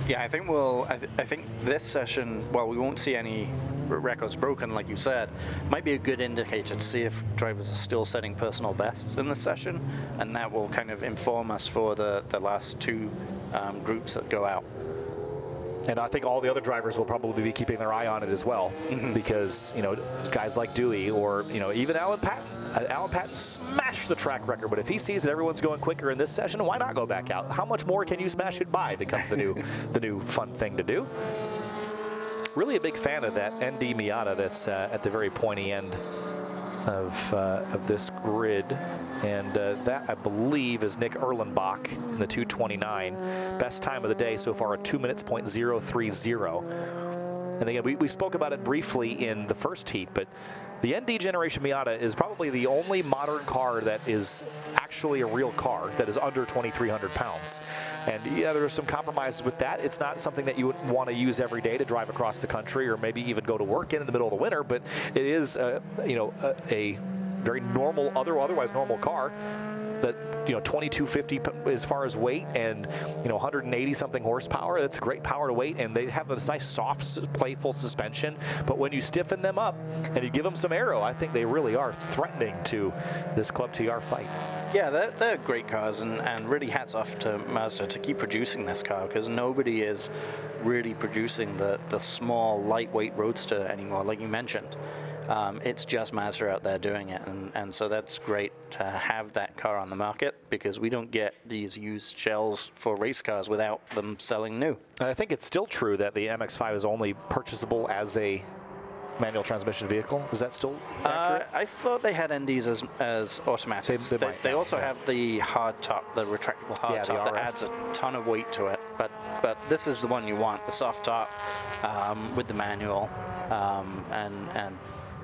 Yeah, I think I think this session, while we won't see any records broken, like you said, might be a good indicator to see if drivers are still setting personal bests in this session, and that will kind of inform us for the last 2 groups that go out. And I think all the other drivers will probably be keeping their eye on it as well, because, you know, guys like Dewey or, you know, even Alan Patton. Alan Patton smashed the track record, but if he sees that everyone's going quicker in this session, why not go back out? How much more can you smash it by becomes the new fun thing to do. Really a big fan of that ND Miata that's at the very pointy end of this grid. And that, I believe, is Nick Erlenbach in the 229. Best time of the day so far at 2 minutes, .030. And again, we spoke about it briefly in the first heat, but the ND generation Miata is probably the only modern car that is actually a real car that is under 2,300 pounds. And yeah, there are some compromises with that. It's not something that you would want to use every day to drive across the country or maybe even go to work in the middle of the winter, but it is, you know, a very normal, otherwise normal car that, you know, 2250 as far as weight and, you know, 180 something horsepower. That's great power to weight, and they have this nice soft, playful suspension. But when you stiffen them up and you give them some aero, I think they really are threatening to this Club TR fight. Yeah, they're great cars, and really hats off to Mazda to keep producing this car, because nobody is really producing the small, lightweight roadster anymore, like you mentioned. It's just Mazda out there doing it, and so that's great to have that car on the market, because we don't get these used shells for race cars without them selling new. I think it's still true that the MX-5 is only purchasable as a manual transmission vehicle. Is that still accurate? I thought they had NDs as automatics. They also have the hard top, the retractable hard top that adds a ton of weight to it. But this is the one you want, the soft top with the manual, and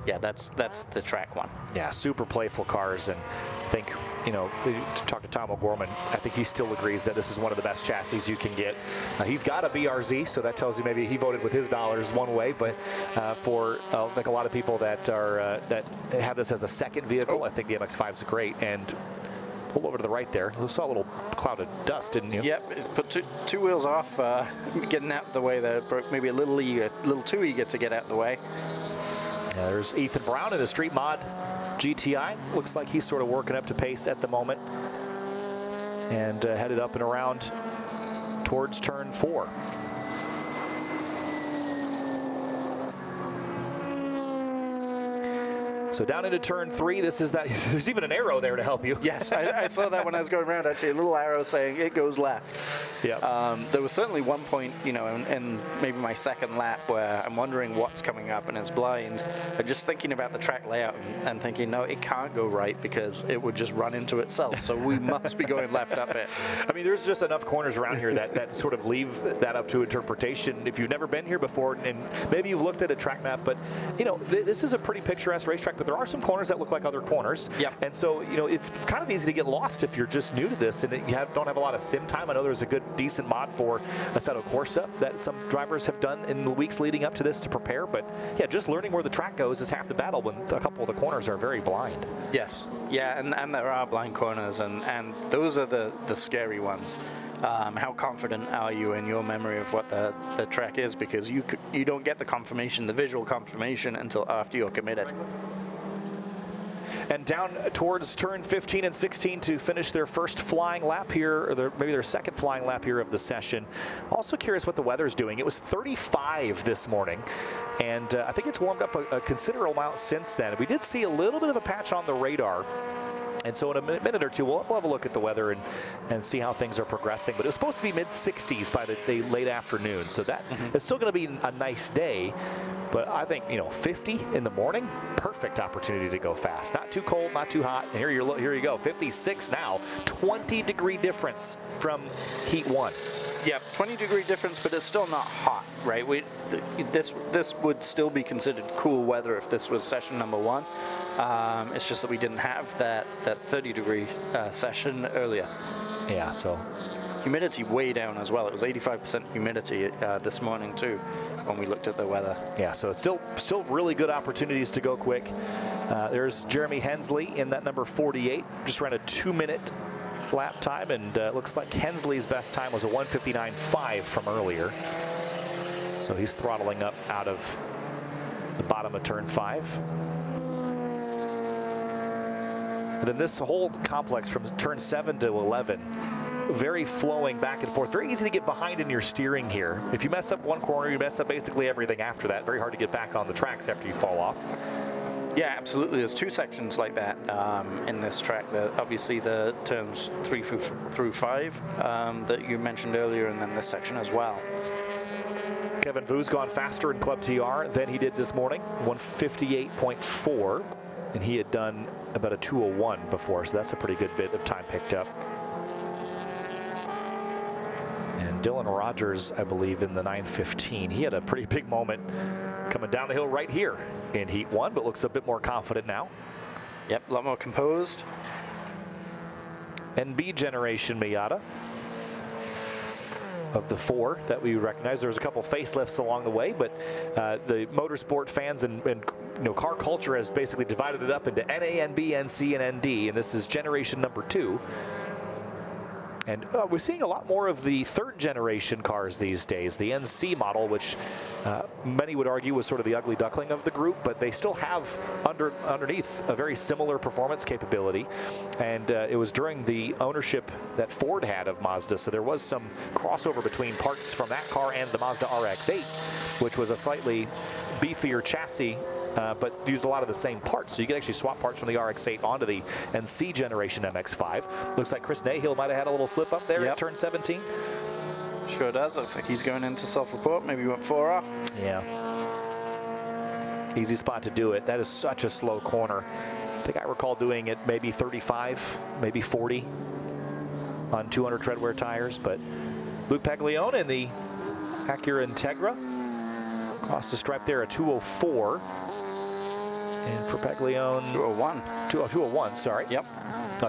yeah, that's the track one. Yeah, super playful cars, and I think, you know, to talk to Tom O'Gorman, I think he still agrees that this is one of the best chassis you can get. He's got a BRZ, so that tells you maybe he voted with his dollars one way, but for like a lot of people that are that have this as a second vehicle, I think the MX-5 is great. And pull over to the right there. You saw a little cloud of dust, didn't you? Yep, it put two wheels off, getting out of the way there. Maybe a little too eager to get out of the way. Yeah, there's Ethan Brown in the Street Mod GTI. Looks like he's sort of working up to pace at the moment. And headed up and around towards turn 4. So down into turn 3, this is that. There's even an arrow there to help you. Yes, I saw that when I was going around. Actually, a little arrow saying it goes left. Yeah. There was certainly one point, you know, in maybe my second lap where I'm wondering what's coming up and it's blind. I'm just thinking about the track layout and thinking, no, it can't go right because it would just run into itself. So we must be going left up it. I mean, there's just enough corners around here that sort of leave that up to interpretation. If you've never been here before, and maybe you've looked at a track map, but you know, this is a pretty picturesque racetrack. But there are some corners that look like other corners. Yep. And so, you know, it's kind of easy to get lost if you're just new to this and you don't have a lot of sim time. I know there's a good, decent mod for Assetto Corsa that some drivers have done in the weeks leading up to this to prepare. But yeah, just learning where the track goes is half the battle when a couple of the corners are very blind. Yes. Yeah, and there are blind corners, and those are the scary ones. How confident are you in your memory of what the track is? Because you don't get the confirmation, the visual confirmation, until after you're committed. And down towards turn 15 and 16 to finish their first flying lap here, or maybe their second flying lap here of the session. Also curious what the weather's doing. It was 35 this morning, and I think it's warmed up a considerable amount since then. We did see a little bit of a patch on the radar. And so in a minute or two, we'll have a look at the weather and see how things are progressing. But it was supposed to be mid-60s by the late afternoon, so that it's still going to be a nice day. But I think, you know, 50 in the morning, perfect opportunity to go fast. Not too cold, not too hot. And here you go, 56 now, 20-degree difference from heat 1. Yeah, 20-degree difference, but it's still not hot, right? This would still be considered cool weather if this was session number 1. It's just that we didn't have that 30-degree session earlier. Yeah, so humidity way down as well. It was 85% humidity this morning too when we looked at the weather. Yeah, so it's still really good opportunities to go quick. There's Jeremy Hensley in that number 48, just ran a 2-minute lap time, and it looks like Hensley's best time was a 1:59.5 from earlier. So he's throttling up out of the bottom of turn 5. And then this whole complex from turn 7 to 11, very flowing back and forth. Very easy to get behind in your steering here. If you mess up one corner, you mess up basically everything after that. Very hard to get back on the tracks after you fall off. Yeah, absolutely. There's 2 sections like that in this track. Obviously the turns 3 through 5 that you mentioned earlier, and then this section as well. Kevin Vu's gone faster in Club TR than he did this morning, 158.4, and he had done about a 2:01 before, so that's a pretty good bit of time picked up. And Dylan Rogers, I believe, in the 9:15, he had a pretty big moment coming down the hill right here in Heat 1, but looks a bit more confident now. Yep, a lot more composed. NB generation Miata of the 4 that we recognize. There was a couple facelifts along the way, but the motorsport fans and you know, car culture has basically divided it up into NA, NB, NC, and ND, and this is generation number 2. And we're seeing a lot more of the 3rd generation cars these days. The NC model, which many would argue was sort of the ugly duckling of the group, but they still have underneath a very similar performance capability. And it was during the ownership that Ford had of Mazda, so there was some crossover between parts from that car and the Mazda RX-8, which was a slightly beefier chassis, but used a lot of the same parts. So you could actually swap parts from the RX-8 onto the NC generation MX-5. Looks like Chris Nahill might have had a little slip up there at turn 17. Sure does. Looks like he's going into self-report. Maybe he went 4 off. Yeah. Easy spot to do it. That is such a slow corner. I think I recall doing it maybe 35, maybe 40 on 200 treadwear tires. But Luke Paglione in the Acura Integra. Across the stripe there, a 204. And for Paglione, 201. 201, sorry. Yep.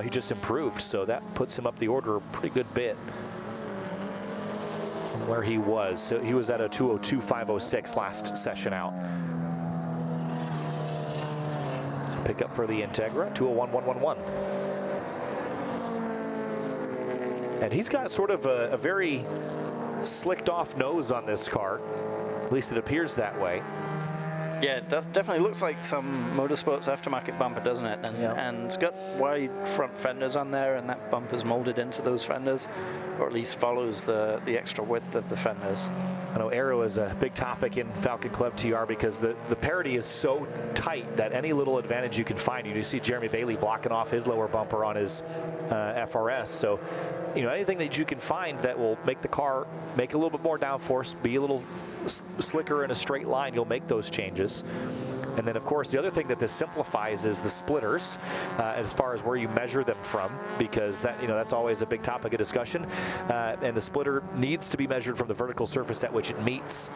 He just improved, so that puts him up the order a pretty good bit from where he was. So he was at a 202.506 last session out. So pick up for the Integra, 201.111. And he's got sort of a very slicked off nose on this car. At least it appears that way. Yeah, it definitely looks like some motorsports aftermarket bumper, doesn't it? And it's got wide front fenders on there, and that bumper's molded into those fenders, or at least follows the extra width of the fenders. I know aero is a big topic in Falcon Club TR because the parity is so tight that any little advantage you can find, you see Jeremy Bailey blocking off his lower bumper on his FRS. So, you know, anything that you can find that will make the car make a little bit more downforce, be a little slicker in a straight line, you'll make those changes. And then, of course, the other thing that this simplifies is the splitters, as far as where you measure them from, because that, you know, that's always a big topic of discussion. And the splitter needs to be measured from the vertical surface at which it meets.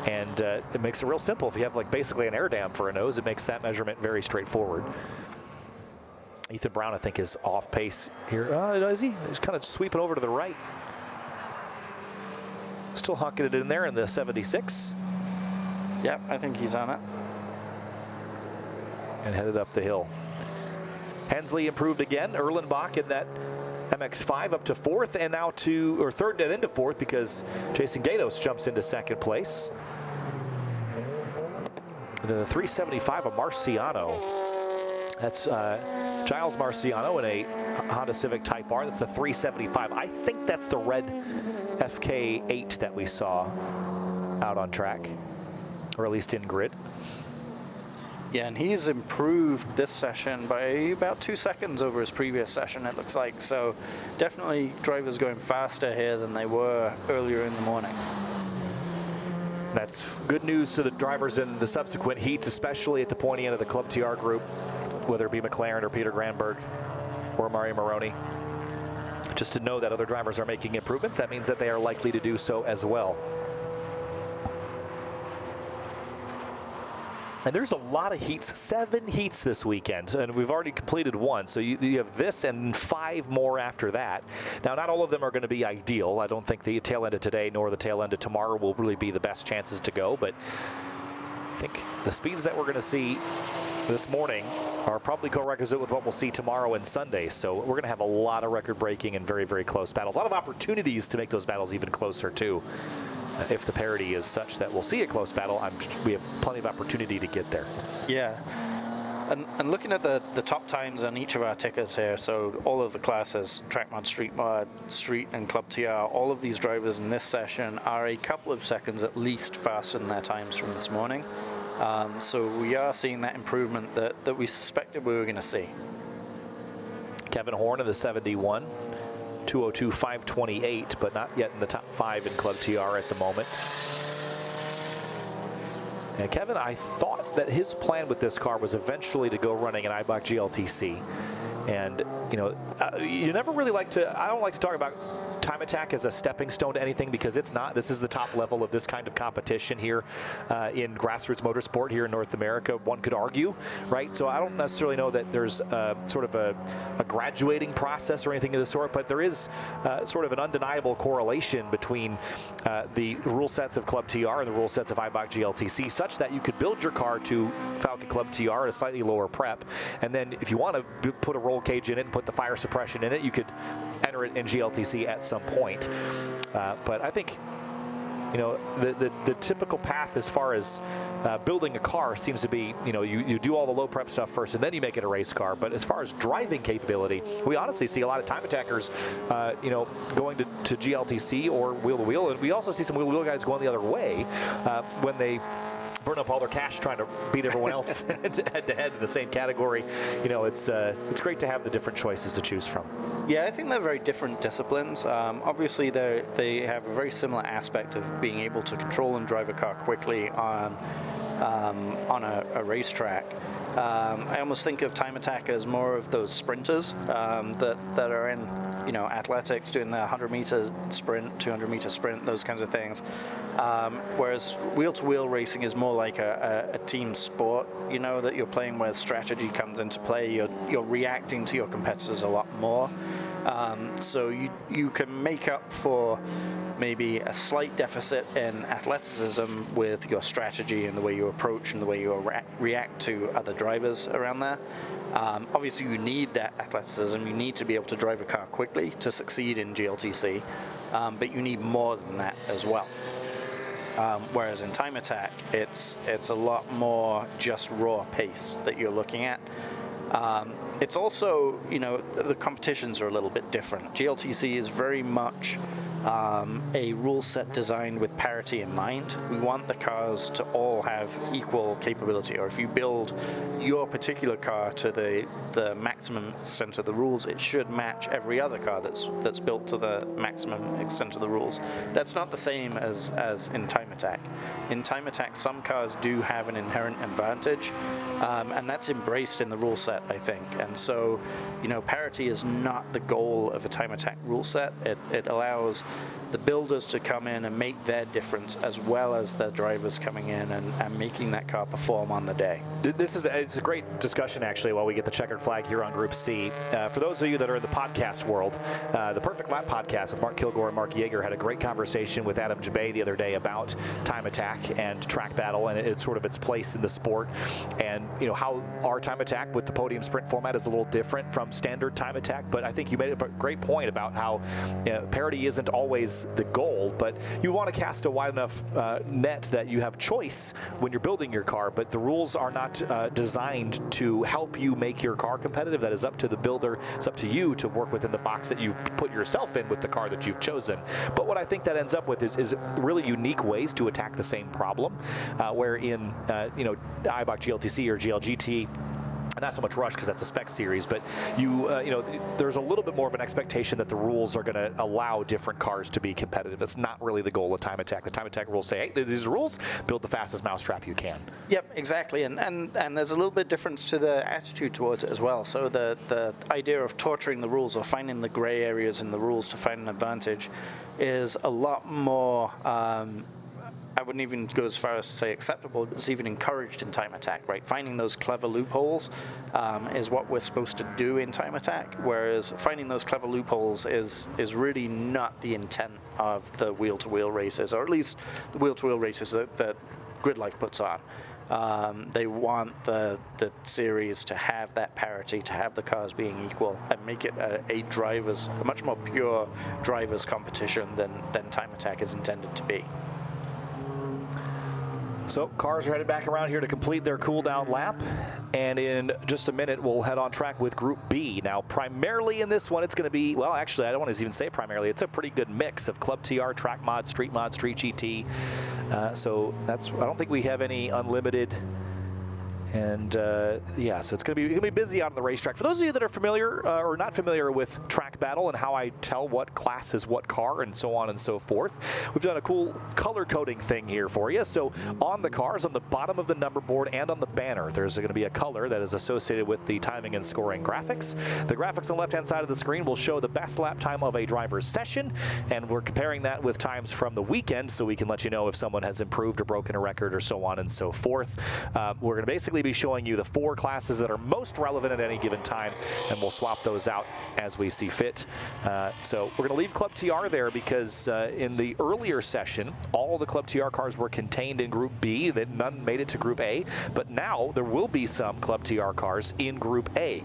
And it makes it real simple. If you have like basically an air dam for a nose, it makes that measurement very straightforward. Ethan Brown, I think, is off pace here. Is he? He's kind of sweeping over to the right. Still hucking it in there in the 76. Yep, I think he's on it. And headed up the hill. Hensley improved again. Erlenbach in that MX-5 up to fourth, and now to, or third and then to fourth, because Jason Gatos jumps into second place. And then the 375 of Marciano. That's Giles Marciano in a Honda Civic Type R. That's the 375. I think that's the red FK8 that we saw out on track, or at least in grid. Yeah, and he's improved this session by about 2 seconds over his previous session, it looks like. So definitely drivers going faster here than they were earlier in the morning. That's good news to the drivers in the subsequent heats, especially at the pointy end of the Club TR group, whether it be McLaren or Peter Granberg or Mario Moroni. Just to know that other drivers are making improvements, that means that they are likely to do so as well. And there's a lot of heats, 7 heats this weekend, and we've already completed 1. So you have this and 5 more after that. Now, not all of them are going to be ideal. I don't think the tail end of today nor the tail end of tomorrow will really be the best chances to go, but I think the speeds that we're going to see this morning are probably co-requisite with what we'll see tomorrow and Sunday. So we're going to have a lot of record-breaking and very, very close battles. A lot of opportunities to make those battles even closer, too. If the parity is such that we'll see a close battle, we have plenty of opportunity to get there. Yeah. And looking at the top times on each of our tickers here, so all of the classes, Track Mod, Street Mod, Street, and Club TR, all of these drivers in this session are a couple of seconds at least faster than their times from this morning. So we are seeing that improvement that we suspected we were going to see. Kevin Horn of the 71. 202.528, but not yet in the top 5 in Club TR at the moment. And Kevin, I thought that his plan with this car was eventually to go running an Eibach GLTC. And, you know, you never really like to, I don't like to talk about time attack as a stepping stone to anything, because it's not. This is the top level of this kind of competition here in grassroots motorsport here in North America, one could argue, right? So I don't necessarily know that there's sort of a graduating process or anything of the sort, but there is sort of an undeniable correlation between the rule sets of Club TR and the rule sets of Eibach GLTC, such that you could build your car to Falcon Club TR at a slightly lower prep, and then if you want to put a roll cage in it and put the fire suppression in it, you could enter it in GLTC at some point. But I think, you know, the typical path as far as building a car seems to be, you know, you do all the low prep stuff first and then you make it a race car. But as far as driving capability, we honestly see a lot of time attackers, you know, going to GLTC or wheel-to-wheel. And we also see some wheel-to-wheel guys going the other way when they burn up all their cash trying to beat everyone else head-to-head in the same category. You know, it's great to have the different choices to choose from. Yeah, I think they're very different disciplines. Obviously, they have a very similar aspect of being able to control and drive a car quickly on a racetrack. I almost think of time attack as more of those sprinters that are in, you know, athletics, doing the 100-meter sprint, 200-meter sprint, those kinds of things. Whereas wheel-to-wheel racing is more like a team sport, you know, that you're playing where strategy comes into play. You're reacting to your competitors a lot more. So you can make up for maybe a slight deficit in athleticism with your strategy and the way you approach and the way you react to other drivers around there. Obviously, you need that athleticism. You need to be able to drive a car quickly to succeed in GLTC, but you need more than that as well. Whereas in time attack, it's a lot more just raw pace that you're looking at. It's also, the competitions are a little bit different. GLTC is very much a rule set designed with parity in mind. We want the cars to all have equal capability, or if you build your particular car to the maximum extent of the rules, it should match every other car that's built to the maximum extent of the rules. That's not the same as in time attack. In time attack, some cars do have an inherent advantage, and that's embraced in the rule set, I think. And so, parity is not the goal of a time attack rule set. It allows the builders to come in and make their difference, as well as the drivers coming in and making that car perform on the day. It's a great discussion, actually, while we get the checkered flag here on Group C. For those of you that are in the podcast world, the Perfect Lap podcast with Mark Kilgore and Mark Yeager had a great conversation with Adam Jabay the other day about time attack and track battle and it's sort of its place in the sport, and how our time attack with the podium sprint format is a little different from standard time attack. But I think you made a great point about how parity isn't always the goal, but you want to cast a wide enough net that you have choice when you're building your car, but the rules are not designed to help you make your car competitive. That is up to the builder. It's up to you to work within the box that you've put yourself in with the car that you've chosen. But what I think that ends up with is really unique ways to attack the same problem, where in Eibach GLTC or GLGT, not so much Rush because that's a spec series, but there's a little bit more of an expectation that the rules are going to allow different cars to be competitive. That's not really the goal of time attack. The time attack rules say, hey, these are rules, build the fastest mousetrap you can. Yep, exactly, and there's a little bit difference to the attitude towards it as well. So the idea of torturing the rules or finding the gray areas in the rules to find an advantage is a lot more I wouldn't even go as far as to say acceptable, but it's even encouraged in time attack, right? Finding those clever loopholes is what we're supposed to do in time attack, whereas finding those clever loopholes is really not the intent of the wheel-to-wheel races, or at least the wheel-to-wheel races that Gridlife puts on. They want the series to have that parity, to have the cars being equal, and make it a much more pure drivers competition than time attack is intended to be. So cars are headed back around here to complete their cool-down lap, and in just a minute we'll head on track with Group B. Now, primarily in this one, it's going to be, well, actually, I don't want to even say primarily. It's a pretty good mix of Club TR, Track Mod, Street GT. So I don't think we have any unlimited. And yeah, so it's going to be busy out on the racetrack. For those of you that are familiar or not familiar with TrackBattle and how I tell what class is what car and so on and so forth, we've done a cool color coding thing here for you. So on the cars, on the bottom of the number board and on the banner, there's going to be a color that is associated with the timing and scoring graphics. The graphics on the left-hand side of the screen will show the best lap time of a driver's session, and we're comparing that with times from the weekend so we can let you know if someone has improved or broken a record or so on and so forth. We're going to basically be showing you the 4 classes that are most relevant at any given time, and we'll swap those out as we see fit. So we're going to leave Club TR there because in the earlier session, all the Club TR cars were contained in Group B, that none made it to Group A, but now there will be some Club TR cars in Group A.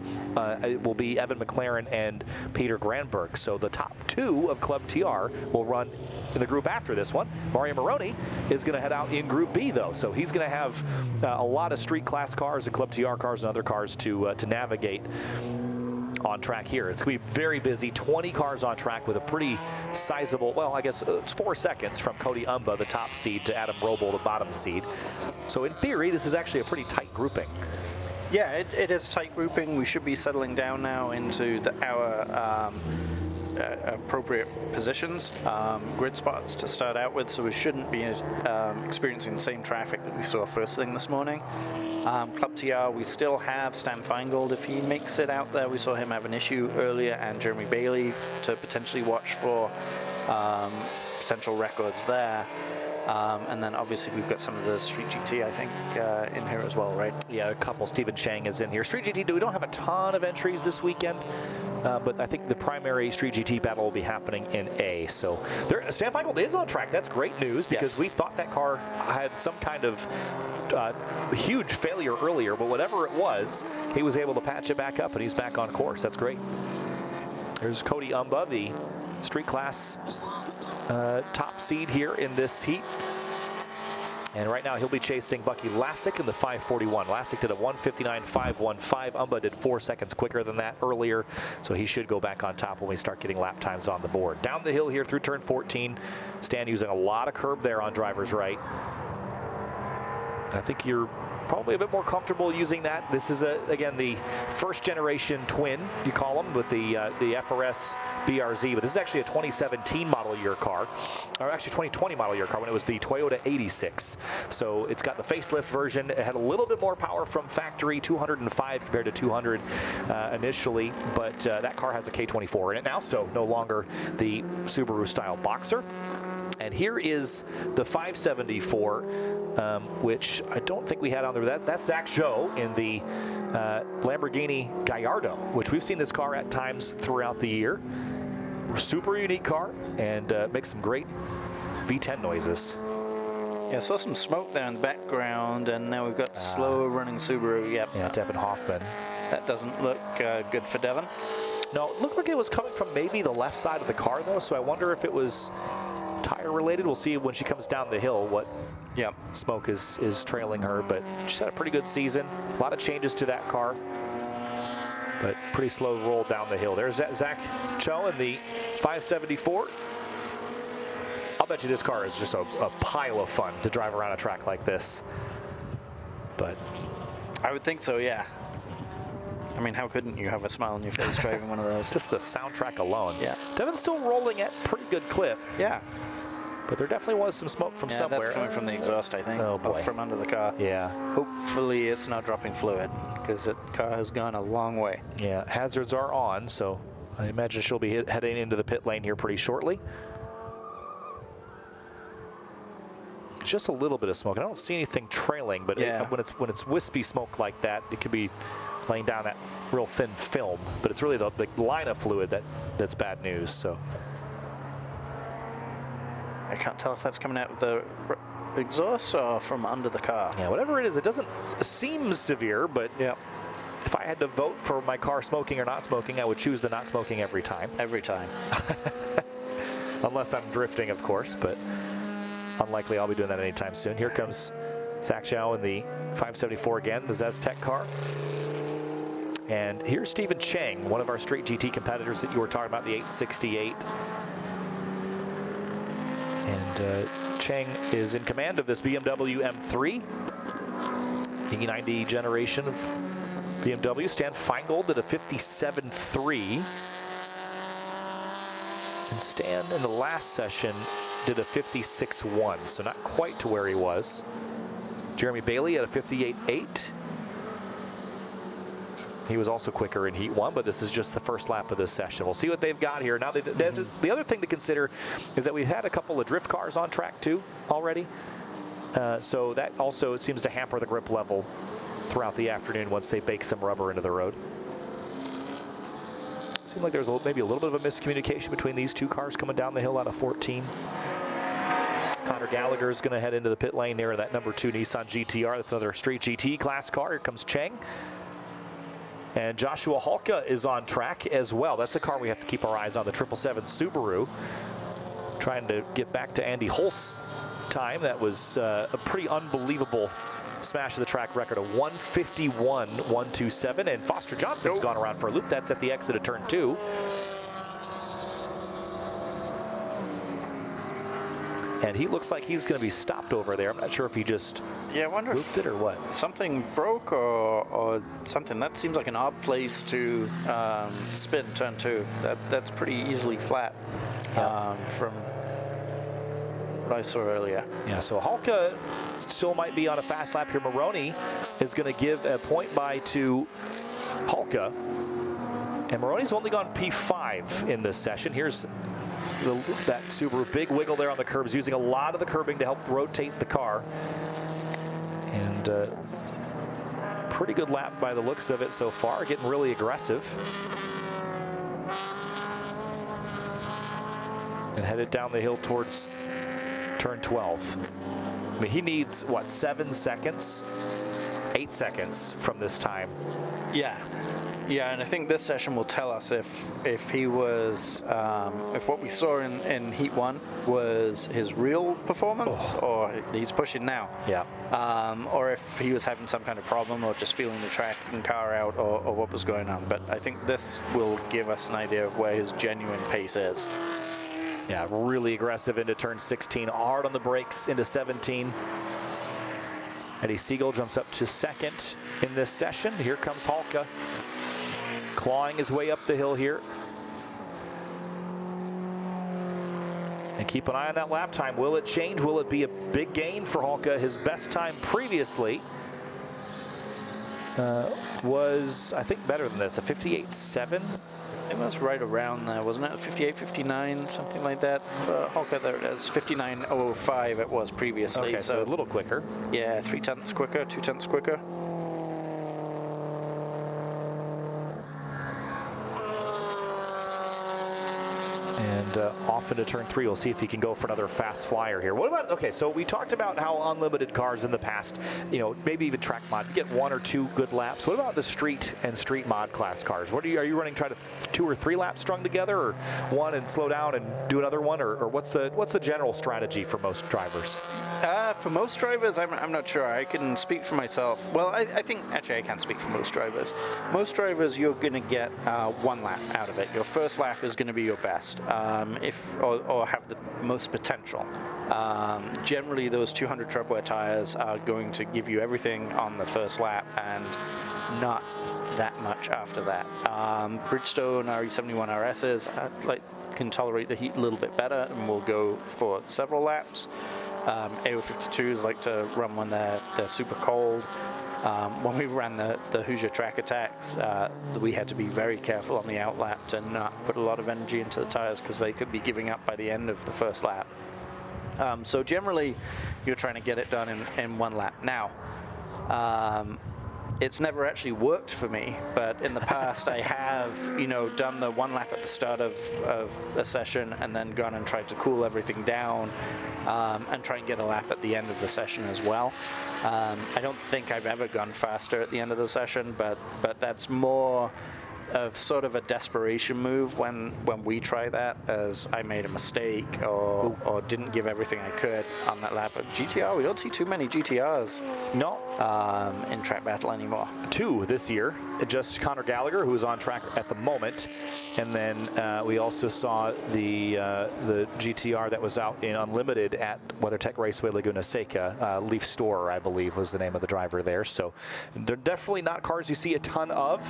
It will be Evan McLaren and Peter Granberg. So the top 2 of Club TR will run in the group after this one. Mario Moroni is going to head out in Group B, though, so he's going to have a lot of street class cars and Club TR cars and other cars to navigate on track here. It's going to be very busy. 20 cars on track with a pretty sizable, well, I guess it's 4 seconds from Cody Umba, the top seed, to Adam Roble, the bottom seed. So in theory, this is actually a pretty tight grouping. Yeah, it is a tight grouping. We should be settling down now into our appropriate positions, grid spots to start out with, so we shouldn't be experiencing the same traffic that we saw first thing this morning. Club TR, we still have Stan Feingold if he makes it out there. We saw him have an issue earlier, and Jeremy Bailey to potentially watch for potential records there. And then obviously we've got some of the Street GT, I think, in here as well, right? Yeah, a couple. Stephen Chang is in here. Street GT, we don't have a ton of entries this weekend, but I think the primary Street GT battle will be happening in A. So Stan Feingold is on track. That's great news because we thought that car had some kind of huge failure earlier, but whatever it was, he was able to patch it back up and he's back on course. That's great. There's Cody Umba, the street class top seed here in this heat. And right now he'll be chasing Bucky Lasik in the 541. Lasik did a 1:59.515. Umba did 4 seconds quicker than that earlier, so he should go back on top when we start getting lap times on the board. Down the hill here through turn 14. Stan using a lot of curb there on driver's right. I think you're probably a bit more comfortable using that. This is, again, the first generation twin, you call them, with the FRS BRZ, but this is actually a 2017 model year car, or actually 2020 model year car when it was the Toyota 86. So it's got the facelift version. It had a little bit more power from factory, 205 compared to 200 initially, but that car has a K24 in it now, so no longer the Subaru style Boxer. And here is the 574, which I don't think we had on there. That's Zach Joe in the Lamborghini Gallardo, which we've seen this car at times throughout the year. Super unique car, and makes some great V10 noises. Yeah, saw some smoke there in the background, and now we've got slow running Subaru. Yep. Yeah, Devon Hoffman. That doesn't look good for Devon. No, it looked like it was coming from maybe the left side of the car, though, so I wonder if it was tire related. We'll see when she comes down the hill what smoke is trailing her, but she's had a pretty good season. A lot of changes to that car, but pretty slow roll down the hill. There's Zach Cho in the 574. I'll bet you this car is just a pile of fun to drive around a track like this. But I would think so, yeah. I mean, how couldn't you have a smile on your face driving one of those? Just the soundtrack alone. Yeah. Devon's still rolling at pretty good clip. Yeah. But there definitely was some smoke from somewhere. That's coming from the exhaust, I think. Oh, boy. From under the car. Yeah. Hopefully it's not dropping fluid, because the car has gone a long way. Yeah, hazards are on, so I imagine she'll be heading into the pit lane here pretty shortly. Just a little bit of smoke. I don't see anything trailing, but when it's wispy smoke like that, it could be laying down that real thin film. But it's really the line of fluid that's bad news. So I can't tell if that's coming out of the exhaust or from under the car. Yeah, whatever it is, it doesn't seem severe, but if I had to vote for my car smoking or not smoking, I would choose the not smoking every time. Every time. Unless I'm drifting, of course, but unlikely I'll be doing that anytime soon. Here comes Zach Chow in the 574 again, the Zestec car. And here's Stephen Chang, one of our straight GT competitors that you were talking about, the 868. And Chang is in command of this BMW M3, E90 generation of BMW. Stan Feingold at a 57.3. And Stan in the last session did a 56.1, so not quite to where he was. Jeremy Bailey at a 58.8. He was also quicker in Heat 1, but this is just the first lap of this session. We'll see what they've got here. Now, the other thing to consider is that we've had a couple of drift cars on track too already. So that also seems to hamper the grip level throughout the afternoon once they bake some rubber into the road. Seemed like there's maybe a little bit of a miscommunication between these two cars coming down the hill out of 14. Connor Gallagher is going to head into the pit lane near that number 2 Nissan GTR. That's another street GT class car. Here comes Chang. And Joshua Halka is on track as well. That's a car we have to keep our eyes on, the 777 Subaru. Trying to get back to Andy Holst's time. That was a pretty unbelievable smash of the track record, a 151.127. And Foster Johnson's gone around for a loop. That's at the exit of turn 2. And he looks like he's going to be stopped over there. I'm not sure if he just I wonder looped it or what. Something broke or something. That seems like an odd place to spin turn 2. That's pretty easily flat from what I saw earlier. Yeah, so Halka still might be on a fast lap here. Maroney is going to give a point by to Halka. And Maroney's only gone P5 in this session. Here's that Subaru, big wiggle there on the curbs, using a lot of the curbing to help rotate the car. And pretty good lap by the looks of it so far, getting really aggressive. And headed down the hill towards turn 12. I mean, he needs, what, 7 seconds? 8 seconds from this time. Yeah. Yeah, and I think this session will tell us if he was, if what we saw in Heat 1 was his real performance, or he's pushing now. Yeah. Or if he was having some kind of problem, or just feeling the track and car out, or what was going on. But I think this will give us an idea of where his genuine pace is. Yeah, really aggressive into turn 16, hard on the brakes into 17. Eddie Siegel jumps up to second in this session. Here comes Halka, clawing his way up the hill here. And keep an eye on that lap time. Will it change? Will it be a big gain for Halka? His best time previously was, I think, better than this, a 58.7. I think that's right around there, wasn't it? 58, 59, something like that. Halka, there it is. 59.05 it was previously. Okay, so a little quicker. Yeah, 0.3 quicker, 0.2 quicker. And off into turn 3, we'll see if he can go for another fast flyer here. What about, okay, so we talked about how unlimited cars in the past, you know, maybe even track mod, you get 1 or 2 good laps. What about the street and street mod class cars? What are you running, try to 2 or 3 laps strung together, or 1 and slow down and do another one, or what's the general strategy for most drivers? For most drivers, I'm not sure. I can speak for myself. Well, I think, actually, I can't speak for most drivers. Most drivers, you're going to get 1 lap out of it. Your first lap is going to be your best. Or have the most potential. Generally, those 200 tread wear tires are going to give you everything on the first lap and not that much after that. Bridgestone RE71 RSs can tolerate the heat a little bit better and will go for several laps. AO52s like to run when they're super cold. When we ran the Hoosier track attacks, we had to be very careful on the outlap to not put a lot of energy into the tires because they could be giving up by the end of the first lap. So generally, you're trying to get it done in 1 lap. Now, it's never actually worked for me, but in the past I have, done the 1 lap at the start of a session and then gone and tried to cool everything down and try and get a lap at the end of the session as well. I don't think I've ever gone faster at the end of the session, but that's more of sort of a desperation move when we try that, as I made a mistake or didn't give everything I could on that lap. But GTR, we don't see too many GTRs. No. In track battle anymore. 2 this year, just Conor Gallagher, who is on track at the moment, and then we also saw the GTR that was out in Unlimited at WeatherTech Raceway Laguna Seca. Leaf Store, I believe, was the name of the driver there. So they're definitely not cars you see a ton of.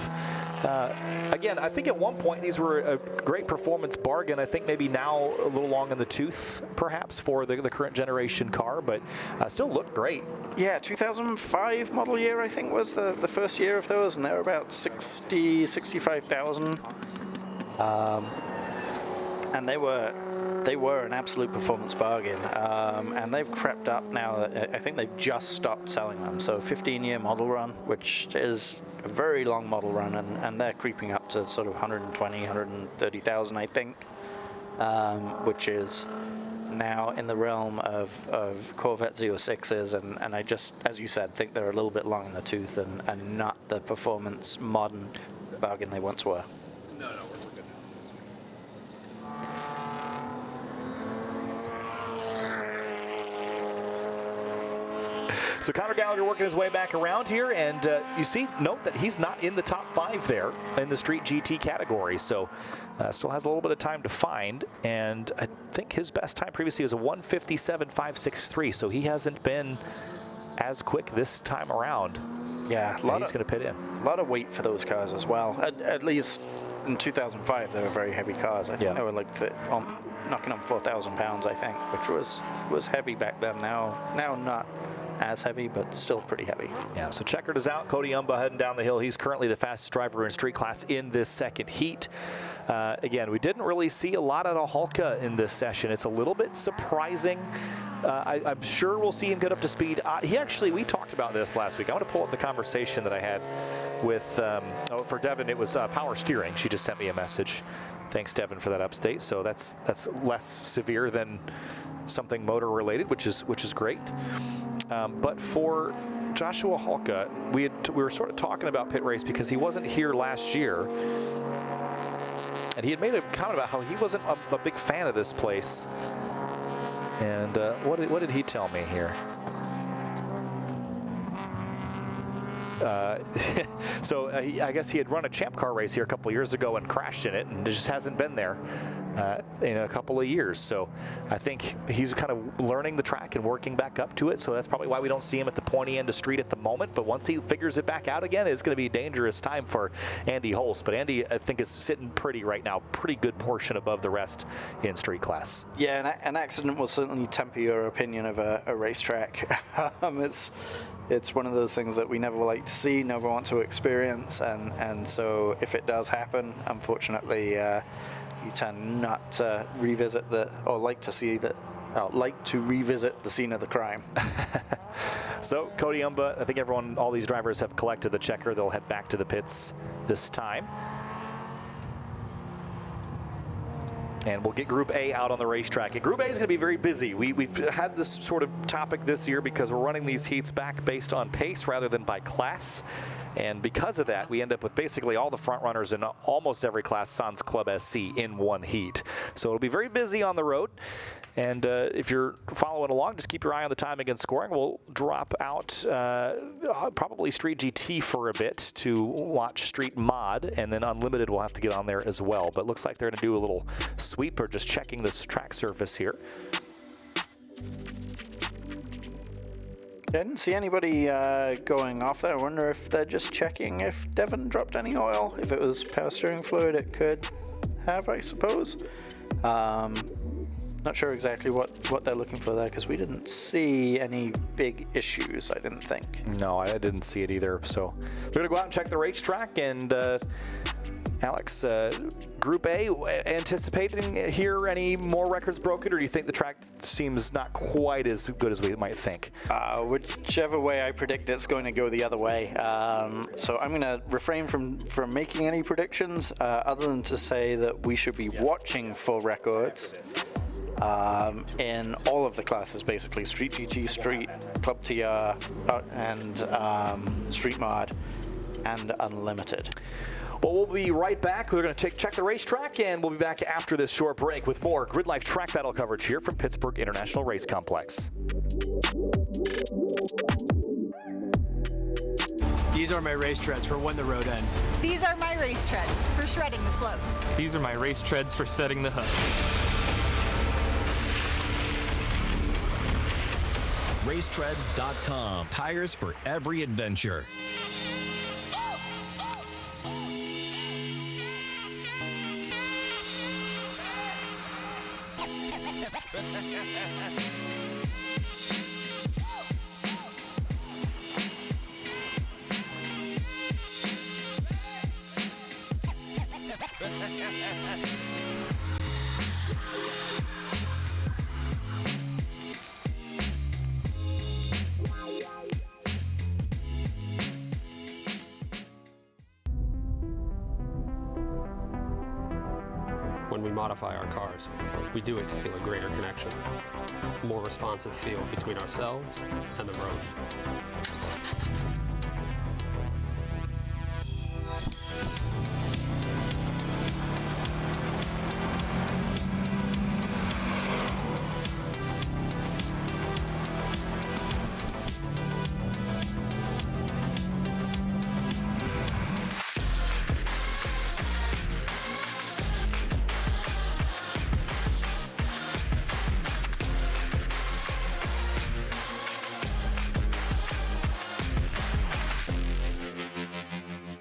Again, I think at one point these were a great performance bargain. I think maybe now a little long in the tooth, perhaps, for the current generation car, but still looked great. Yeah, 2005 model year, I think, was the first year of those, and they were about 65,000. And they were an absolute performance bargain, and they've crept up now. I think they've just stopped selling them. So 15-year model run, which is a very long model run, and they're creeping up to sort of 120, 130,000, I think, which is now in the realm of Corvette Z06s, and I just, as you said, think they're a little bit long in the tooth and not the performance modern bargain they once were. No, we're good. So Conor Gallagher working his way back around here, and note that he's not in the top 5 there in the Street GT category, so still has a little bit of time to find, and I think his best time previously was a 1:57.563, so he hasn't been as quick this time around. Yeah, he's going to pit in. A lot of weight for those cars as well. At least in 2005, they were very heavy cars. I think they were like knocking on 4,000 pounds, I think, which was heavy back then. Now not as heavy, but still pretty heavy. Yeah, so checkered is out. Cody Umba heading down the hill. He's currently the fastest driver in street class in this second heat. Again, we didn't really see a lot out of Halka in this session. It's a little bit surprising. I'm sure we'll see him get up to speed. We talked about this last week. I want to pull up the conversation that I had with, for Devon, it was power steering. She just sent me a message. Thanks, Devon, for that update. So that's less severe than something motor related, which is great. But for Joshua Halka, we were sort of talking about pit race because he wasn't here last year, and he had made a comment about how he wasn't a big fan of this place. And what did he tell me here? I guess he had run a champ car race here a couple of years ago and crashed in it, and just hasn't been there in a couple of years. So I think he's kind of learning the track and working back up to it. So that's probably why we don't see him at the pointy end of street at the moment. But once he figures it back out again, it's going to be a dangerous time for Andy Holst. But Andy, I think, is sitting pretty right now, pretty good portion above the rest in street class. Yeah, an accident will certainly temper your opinion of a racetrack. It's one of those things that we never like to see, never want to experience, and so if it does happen, unfortunately, you tend not to revisit like to revisit the scene of the crime. So Cody Umba, I think all these drivers have collected the checker. They'll head back to the pits this time. And we'll get Group A out on the racetrack. And Group A is going to be very busy. We've had this sort of topic this year because we're running these heats back based on pace rather than by class. And because of that, we end up with basically all the front runners in almost every class sans Club SC in one heat. So it'll be very busy on the road. And if you're following along, just keep your eye on the timing and scoring. We'll drop out probably Street GT for a bit to watch Street Mod, and then Unlimited will have to get on there as well. But it looks like they're going to do a little sweep or just checking this track surface here. I didn't see anybody going off there. I wonder if they're just checking if Devon dropped any oil. If it was power steering fluid, it could have, I suppose. Not sure exactly what they're looking for there because we didn't see any big issues, I didn't think. No, I didn't see it either. So we're going to go out and check the racetrack. And Alex, Group A, anticipating here any more records broken, or do you think the track seems not quite as good as we might think? Whichever way I predict it's going to go the other way. So I'm going to refrain from making any predictions other than to say that we should be watching for records in all of the classes, basically Street GT, Street, Club TR, and Street Mod, and Unlimited. Well, we'll be right back. We're going to check the racetrack, and we'll be back after this short break with more Gridlife track battle coverage here from Pittsburgh International Race Complex. These are my race treads for when the road ends. These are my race treads for shredding the slopes. These are my race treads for setting the hook. Racetreads.com. Tires for every adventure. When we modify our cars, we do it to feel a greater connection, a more responsive feel between ourselves and the road.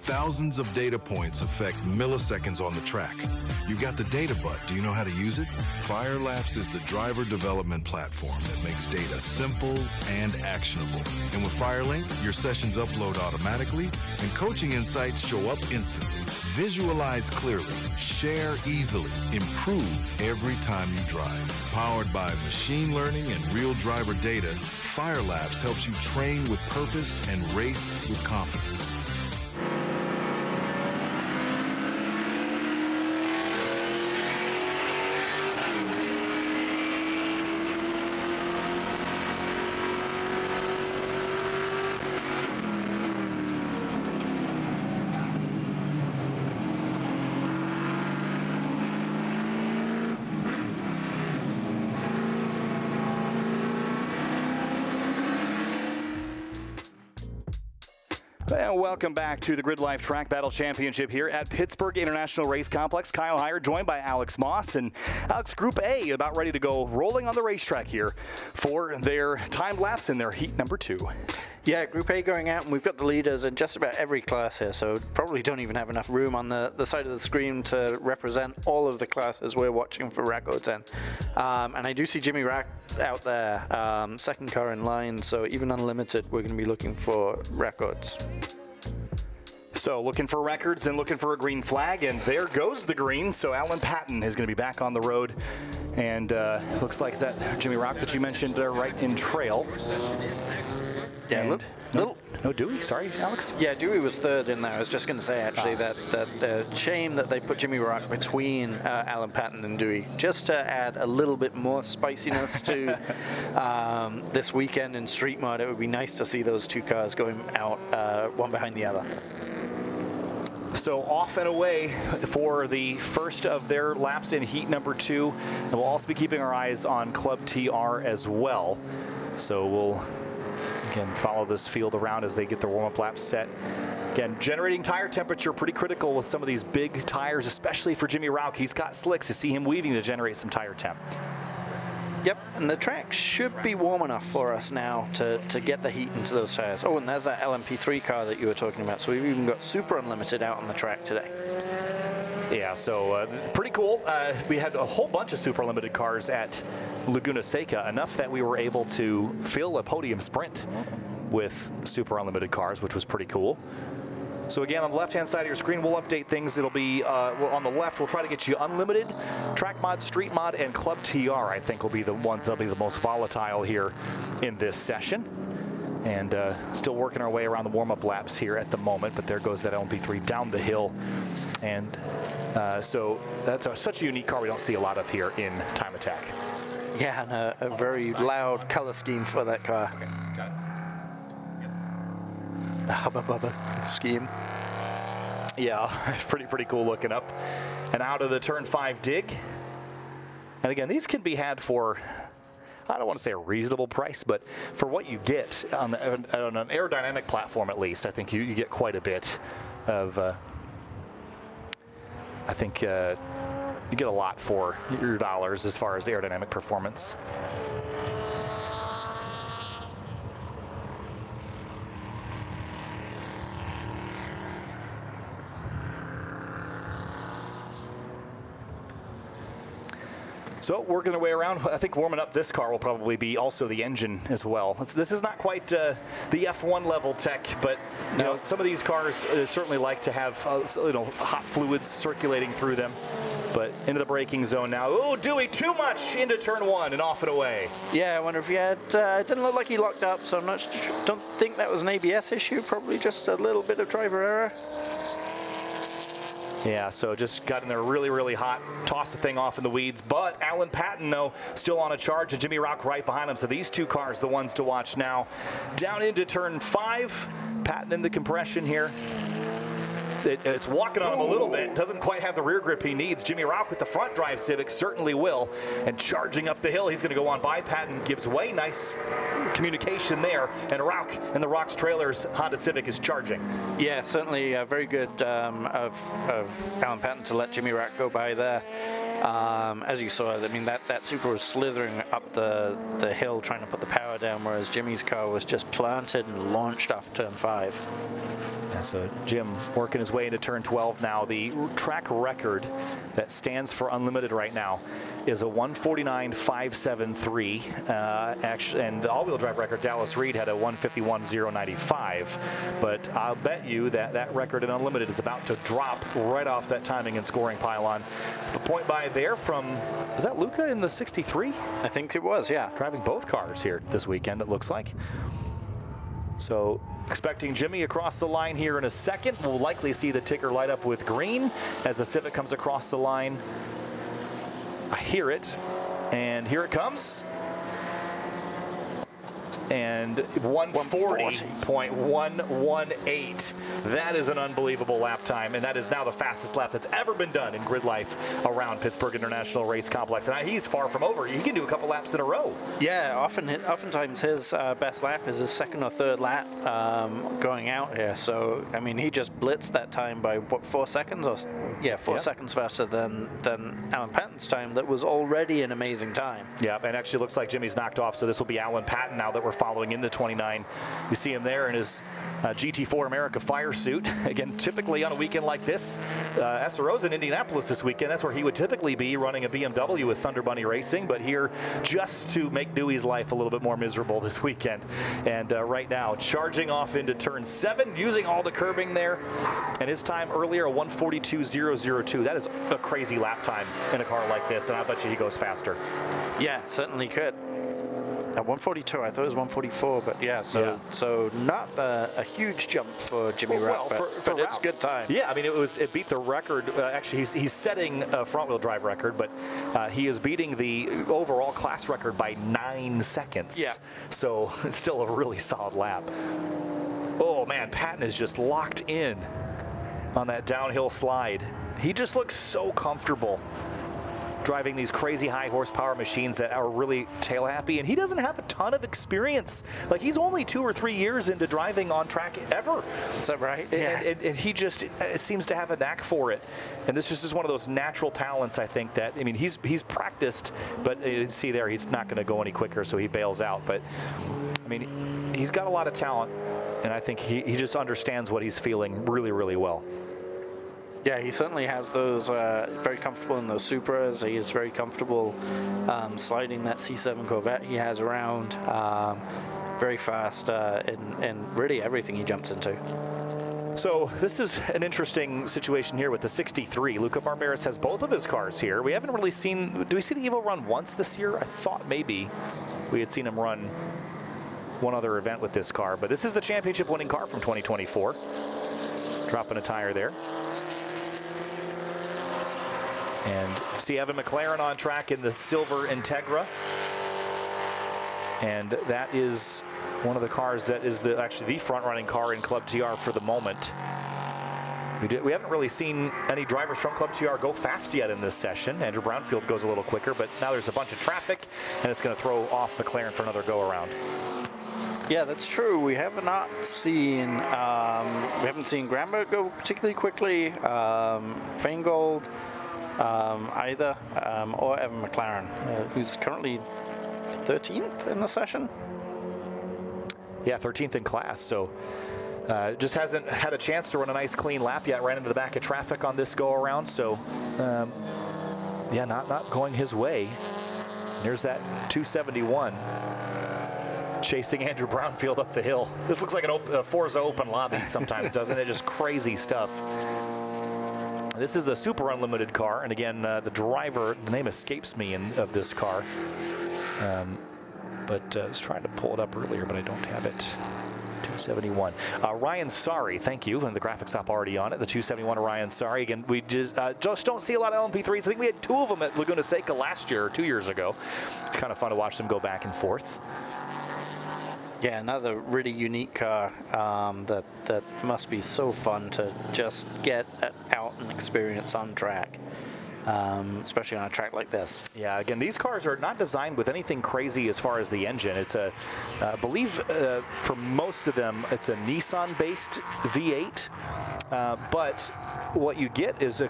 Thousands of data points affect milliseconds on the track. You've got the data, but do you know how to use it? Firelapse is the driver development platform that makes data simple and actionable. And with Firelink, your sessions upload automatically and coaching insights show up instantly. Visualize clearly, share easily, improve every time you drive. Powered by machine learning and real driver data, Firelapse helps you train with purpose and race with confidence. And welcome back to the Gridlife Track Battle Championship here at Pittsburgh International Race Complex. Kyle Heyer joined by Alex Moss, and Alex, Group A about ready to go rolling on the racetrack here for their timed laps in their heat number 2. Yeah, Group A going out, and we've got the leaders in just about every class here, so probably don't even have enough room on the side of the screen to represent all of the classes we're watching for records in. And I do see Jimmy Rack out there, second car in line, so even unlimited, we're going to be looking for records. So looking for records and looking for a green flag, and there goes the green. So Alan Patton is going to be back on the road, and looks like that Jimmy Rock that you mentioned right in trail. Yeah, no Dewey, sorry, Alex? Yeah, Dewey was third in there. I was just going to say, actually, that shame that they put Jimmy Rock between Alan Patton and Dewey, just to add a little bit more spiciness to this weekend in Street Mod. It would be nice to see those two cars going out one behind the other. So off and away for the first of their laps in heat number 2. And we'll also be keeping our eyes on Club TR as well. So we'll, again, follow this field around as they get their warm-up laps set. Again, generating tire temperature pretty critical with some of these big tires, especially for Jimmy Rauch. He's got slicks to see him weaving to generate some tire temp. Yep, and the track should be warm enough for us now to get the heat into those tires. Oh, and there's that LMP3 car that you were talking about. So we've even got Super Unlimited out on the track today. Yeah, so pretty cool. We had a whole bunch of Super Limited cars at Laguna Seca, enough that we were able to fill a podium sprint with Super Unlimited cars, which was pretty cool. So again, on the left-hand side of your screen, we'll update things. It'll be on the left. We'll try to get you Unlimited, Track Mod, Street Mod, and Club TR. I think will be the ones that'll be the most volatile here in this session. And still working our way around the warm-up laps here at the moment. But there goes that LMP3 down the hill. And so that's such a unique car we don't see a lot of here in Time Attack. Yeah, and a very loud color scheme for that car. The Hubba Bubba scheme. Yeah, it's pretty cool looking up and out of the turn 5 dig. And again, these can be had for, I don't want to say a reasonable price, but for what you get on an aerodynamic platform, at least, I think you get quite a bit of. I think you get a lot for your dollars as far as the aerodynamic performance. So working their way around, I think warming up this car will probably be also the engine as well. This is not quite the F1 level tech, but you know, some of these cars certainly like to have hot fluids circulating through them. But into the braking zone now. Oh, Dewey, too much into turn 1 and off and away. Yeah, I wonder if he had, it didn't look like he locked up, so don't think that was an ABS issue, probably just a little bit of driver error. Yeah, so just got in there really, really hot, tossed the thing off in the weeds. But Alan Patton, though, still on a charge, and Jimmy Rauch right behind him. So these two cars, the ones to watch now. Down into turn 5, Patton in the compression here. It's walking on him a little bit. Doesn't quite have the rear grip he needs. Jimmy Rauch with the front drive Civic certainly will. And charging up the hill, he's going to go on by. Patton gives way. Nice communication there. And Rauch in the Rauch's Trailers Honda Civic is charging. Yeah, certainly very good of Alan Patton to let Jimmy Rauch go by there. As you saw, I mean, that Super was slithering up the hill trying to put the power down, whereas Jimmy's car was just planted and launched off turn 5. Yeah, so Jim working his way into turn 12 now. The track record that stands for Unlimited right now is a 149.573. Actually, and the all-wheel drive record, Dallas Reed, had a 151.095. But I'll bet you that record in Unlimited is about to drop right off that timing and scoring pylon. A point by there from, was that Luca in the 63? I think it was, yeah. Driving both cars here this weekend, it looks like. So expecting Jimmy across the line here in a second. We'll likely see the ticker light up with green as the Civic comes across the line. I hear it, and here it comes. and 140.118. That is an unbelievable lap time, and that is now the fastest lap that's ever been done in grid life around Pittsburgh International Race Complex. And he's far from over. He can do a couple laps in a row. Yeah, oftentimes his best lap is his second or third lap going out here. So, I mean, he just blitzed that time by, what, 4 seconds? Yeah, 4 seconds faster than Alan Patton's time. That was already an amazing time. Yeah, and actually looks like Jimmy's knocked off, so this will be Alan Patton now that we're following in the 29. You see him there in his GT4 America fire suit. Again, typically on a weekend like this, SRO's in Indianapolis this weekend. That's where he would typically be running a BMW with Thunder Bunny Racing, but here just to make Dewey's life a little bit more miserable this weekend. And right now, charging off into turn 7, using all the curbing there. And his time earlier, a 142.002. That is a crazy lap time in a car like this, and I bet you he goes faster. Yeah, certainly could. At 142, I thought it was 144, but yeah, so not a huge jump for Jimmy Rapp, but it's a good time. Yeah, I mean, it beat the record. Actually, he's setting a front-wheel drive record, but he is beating the overall class record by 9 seconds. Yeah. So it's still a really solid lap. Oh, man, Patton is just locked in on that downhill slide. He just looks so comfortable driving these crazy high horsepower machines that are really tail happy, and he doesn't have a ton of experience. Like, he's only 2 or 3 years into driving on track ever. Is that right? And he just seems to have a knack for it. And this is just one of those natural talents, I think, that, I mean, he's practiced, but see there, he's not going to go any quicker, so he bails out. But, I mean, he's got a lot of talent, and I think he just understands what he's feeling really, really well. Yeah, he certainly has those, very comfortable in those Supras. He is very comfortable sliding that C7 Corvette he has around. Very fast in really everything he jumps into. So this is an interesting situation here with the 63. Luca Barberis has both of his cars here. We haven't really seen, do we see the Evo run once this year? I thought maybe we had seen him run one other event with this car, but this is the championship winning car from 2024. Dropping a tire there. And see Evan McLaren on track in the silver Integra. And that is one of the cars that is actually the front-running car in Club TR for the moment. We haven't really seen any drivers from Club TR go fast yet in this session. Andrew Brownfield goes a little quicker, but now there's a bunch of traffic, and it's going to throw off McLaren for another go-around. Yeah, that's true. We have not seen Gramberg go particularly quickly. Feingold. Either, or Evan McLaren, who's currently 13th in the session. Yeah, 13th in class, so just hasn't had a chance to run a nice clean lap yet. Ran into the back of traffic on this go-around, so yeah, not going his way. There's that 271 chasing Andrew Brownfield up the hill. This looks like a Forza open lobby sometimes, doesn't it? Just crazy stuff. This is a super unlimited car, and again, the driver, the name escapes me of this car, but I was trying to pull it up earlier, but I don't have it. 271. Ryan Sorry, thank you, and the graphics up already on it. The 271 of Ryan Sorry. Again, we just don't see a lot of LMP3s. I think we had 2 of them at Laguna Seca last year, or 2 years ago. Kind of fun to watch them go back and forth. Yeah, another really unique car that must be so fun to just get out and experience on track, especially on a track like this. Yeah, again, these cars are not designed with anything crazy as far as the engine. It's I believe for most of them, it's a Nissan-based V8, but what you get is a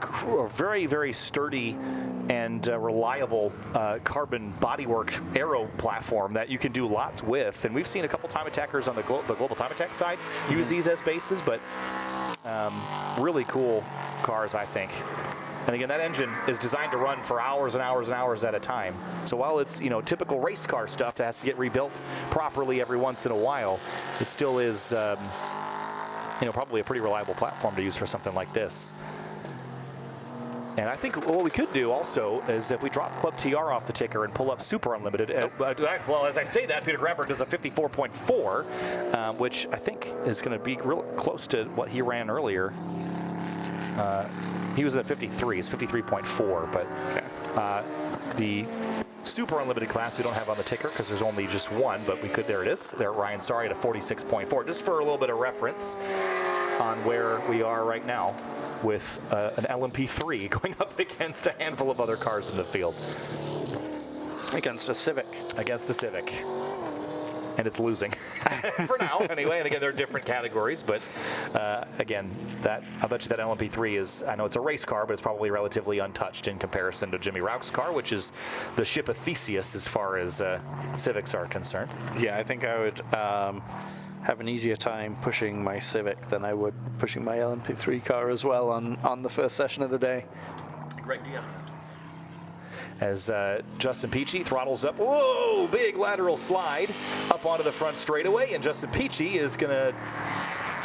very, very sturdy and reliable carbon bodywork aero platform that you can do lots with. And we've seen a couple time attackers on the Global Time Attack side use these as bases, but really cool cars, I think. And again, that engine is designed to run for hours and hours and hours at a time. So while it's, you know, typical race car stuff that has to get rebuilt properly every once in a while, it still is, you know, probably a pretty reliable platform to use for something like this. And I think what we could do also is if we drop Club TR off the ticker and pull up Super Unlimited, well, as I say that, Peter Gramberg does a 54.4, which I think is going to be real close to what he ran earlier. He was at 53, it's 53.4, but the super unlimited class we don't have on the ticker because there's only just one, but we could. There it is. There, Ryan. Sorry, at a 46.4. Just for a little bit of reference on where we are right now with an LMP3 going up against a handful of other cars in the field. Against a Civic. Against a Civic. And it's losing for now, anyway. And again, they're different categories, but again, I bet you that LMP3 is, I know it's a race car, but it's probably relatively untouched in comparison to Jimmy Rauch's car, which is the ship of Theseus as far as Civics are concerned. Yeah, I think I would have an easier time pushing my Civic than I would pushing my LMP3 car as well on the first session of the day. Greg, do you have as Justin Peachy throttles up. Whoa, big lateral slide up onto the front straightaway, and Justin Peachy is going to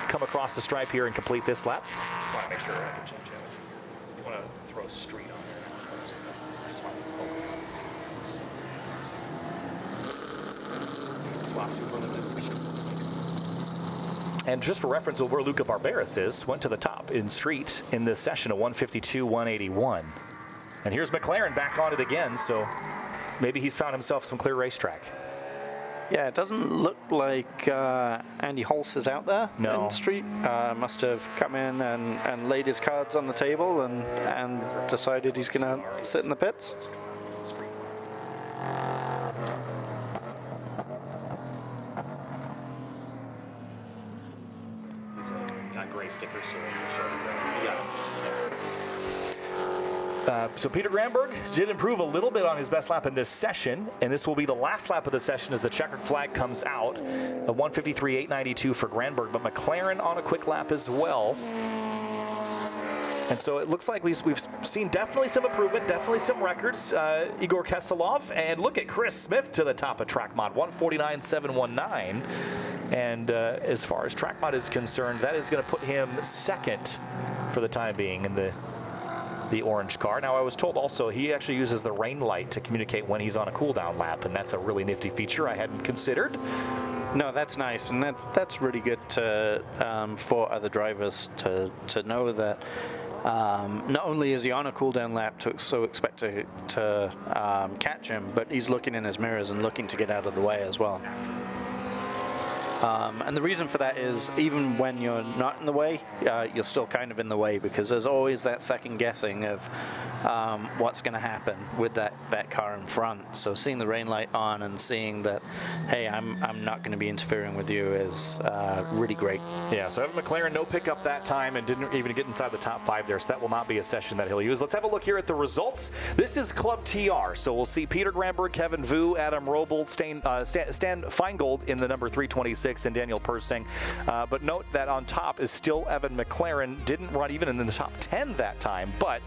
come across the stripe here and complete this lap. Just want to make sure I can change that. If you want to throw street on there, just want to poke around and see what swap super limited for sure. Thanks. And just for reference, where Luca Barberis is, went to the top in street in this session, a 152.181. And here's McLaren back on it again, so maybe he's found himself some clear racetrack. Yeah, it doesn't look like Andy Holst is out there in street. Must have come in and laid his cards on the table and decided he's going to sit in the pits. It's got gray stickers, so we'll show you that. You got it. Thanks. So Peter Granberg did improve a little bit on his best lap in this session, and this will be the last lap of the session as the checkered flag comes out. A 153.892 for Granberg, but McLaren on a quick lap as well. And so it looks like we've seen definitely some improvement, definitely some records. Igor Kesselov, and look at Chris Smith to the top of track mod, 149.719. And as far as track mod is concerned, that is going to put him second for the time being in the orange car. Now, I was told also he actually uses the rain light to communicate when he's on a cooldown lap, and that's a really nifty feature I hadn't considered. No, that's nice, and that's really good to for other drivers to know that not only is he on a cooldown lap so expect to catch him, but he's looking in his mirrors and looking to get out of the way as well. And the reason for that is even when you're not in the way, you're still kind of in the way because there's always that second guessing of what's going to happen with that car in front. So seeing the rain light on and seeing that, hey, I'm not going to be interfering with you is really great. Yeah, so Evan McLaren, no pickup that time and didn't even get inside the top 5 there, so that will not be a session that he'll use. Let's have a look here at the results. This is Club TR, so we'll see Peter Granberg, Kevin Vu, Adam Robold, Stan Feingold in the number 326, and Daniel Persing. But note that on top is still Evan McLaren. Didn't run even in the top 10 that time, but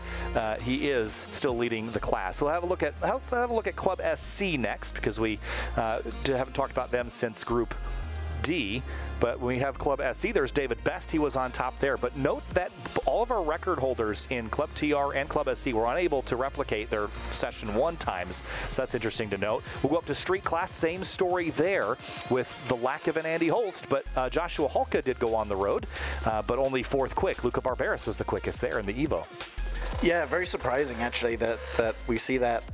he is still leading the class. So we'll have a look at Club SC next because we haven't talked about them since Group D. But when we have Club SC, there's David Best. He was on top there. But note that all of our record holders in Club TR and Club SC were unable to replicate their Session 1 times. So that's interesting to note. We'll go up to Street Class. Same story there with the lack of an Andy Holst. But Joshua Holka did go on the road, but only 4th quick. Luca Barberis was the quickest there in the Evo. Yeah, very surprising actually that we see that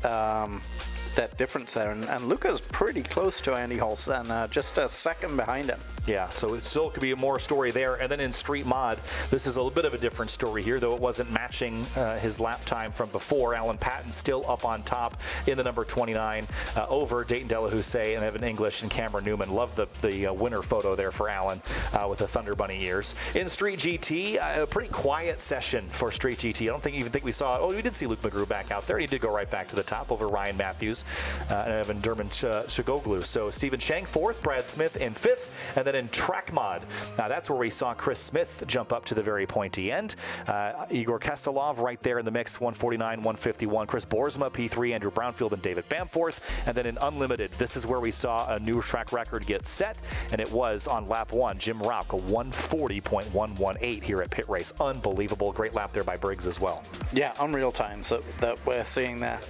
difference there, and Luca's pretty close to Andy Holst and just a second behind him. Yeah, so it still could be more story there. And then in Street Mod, this is a little bit of a different story here, though it wasn't matching his lap time from before. Alan Patton still up on top in the number 29 over Dayton Delahousse and Evan English and Cameron Newman. Love the winner photo there for Alan with the Thunder Bunny ears. In Street GT, a pretty quiet session for Street GT. I don't even think we saw it. Oh, we did see Luke McGrew back out there. He did go right back to the top over Ryan Matthews and Evan Shagoglu. So Stephen Shang 4th, Brad Smith in 5th, and then in Track Mod, that's where we saw Chris Smith jump up to the very pointy end. Igor Kesselov right there in the mix, 149.151. Chris Boersma, P3, Andrew Brownfield, and David Bamforth. And then in Unlimited, this is where we saw a new track record get set, and it was on lap 1, Jim Rauch, a 140.118 here at Pit Race. Unbelievable. Great lap there by Briggs as well. Yeah, unreal times that we're seeing there.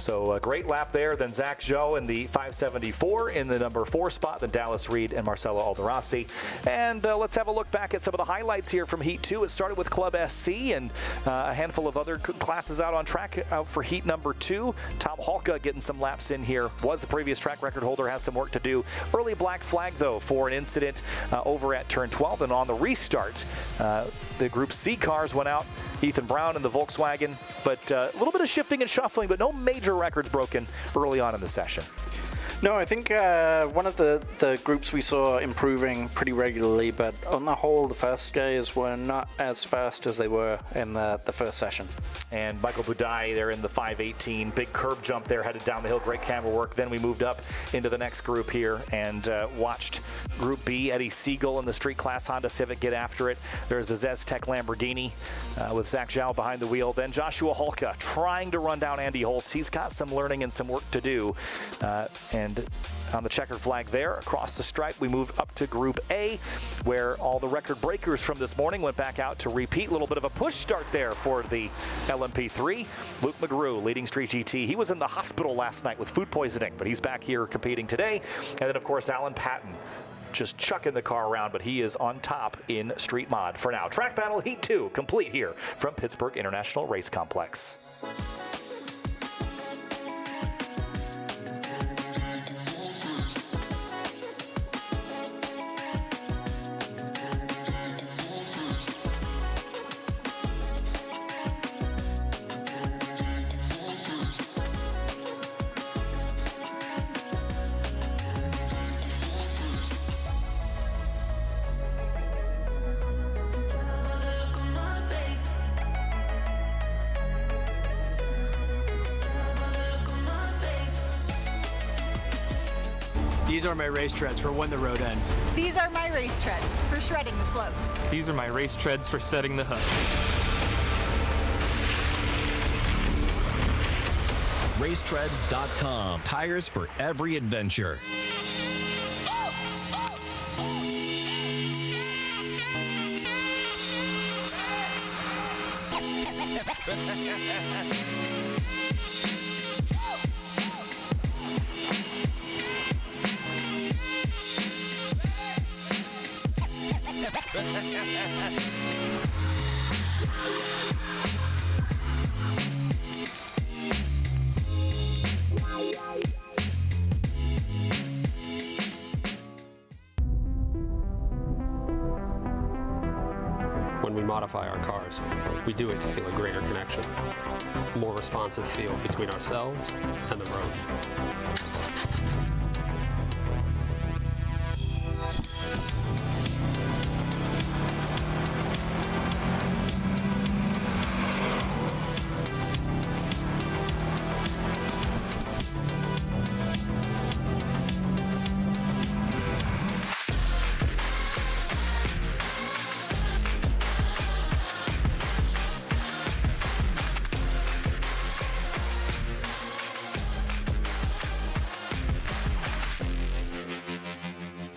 So a great lap there. Then Zach Joe in the 574 in the number 4 spot. Then Dallas Reed and Marcelo Alderossi. And let's have a look back at some of the highlights here from Heat 2. It started with Club SC and a handful of other classes out on track out for Heat number 2. Tom Halka getting some laps in here. Was the previous track record holder, has some work to do. Early black flag, though, for an incident over at turn 12. And on the restart, the Group C cars went out. Ethan Brown in the Volkswagen, but a little bit of shifting and shuffling, but no major records broken early on in the session. No, I think one of the groups we saw improving pretty regularly, but on the whole, the first guys were not as fast as they were in the first session. And Michael Budai, they're in the 518. Big curb jump there, headed down the hill. Great camera work. Then we moved up into the next group here and watched Group B, Eddie Siegel in the street class Honda Civic get after it. There's the Zestec Lamborghini with Zach Zhao behind the wheel. Then Joshua Halka trying to run down Andy Holst. He's got some learning and some work to do. And on the checkered flag there, across the stripe, we move up to Group A, where all the record breakers from this morning went back out to repeat. A little bit of a push start there for the LMP3. Luke McGrew leading Street GT. He was in the hospital last night with food poisoning, but he's back here competing today. And then, of course, Alan Patton just chucking the car around, but he is on top in Street Mod for now. Track Battle Heat 2 complete here from Pittsburgh International Race Complex. These are my race treads for when the road ends. These are my race treads for shredding the slopes. These are my race treads for setting the hook. Racetreads.com. Tires for every adventure. When we modify our cars, we do it to feel a greater connection, a more responsive feel between ourselves and the road.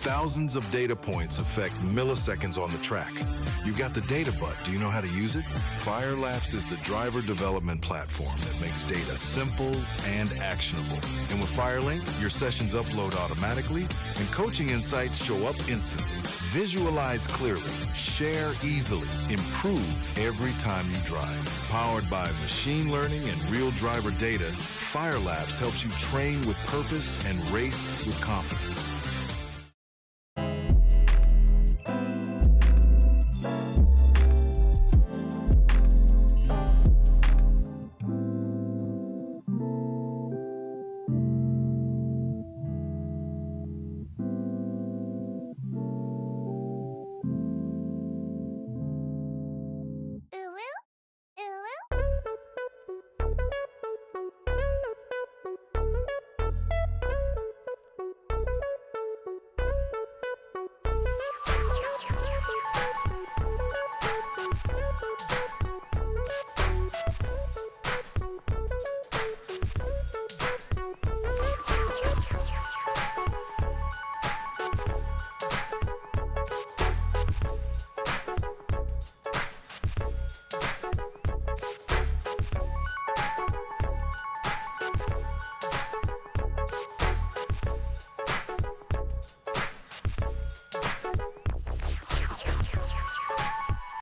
Thousands of data points affect milliseconds on the track. You've got the data, but do you know how to use it? Firelapse is the driver development platform that makes data simple and actionable. And with Firelink, your sessions upload automatically and coaching insights show up instantly. Visualize clearly, share easily, improve every time you drive. Powered by machine learning and real driver data, Firelapse helps you train with purpose and race with confidence.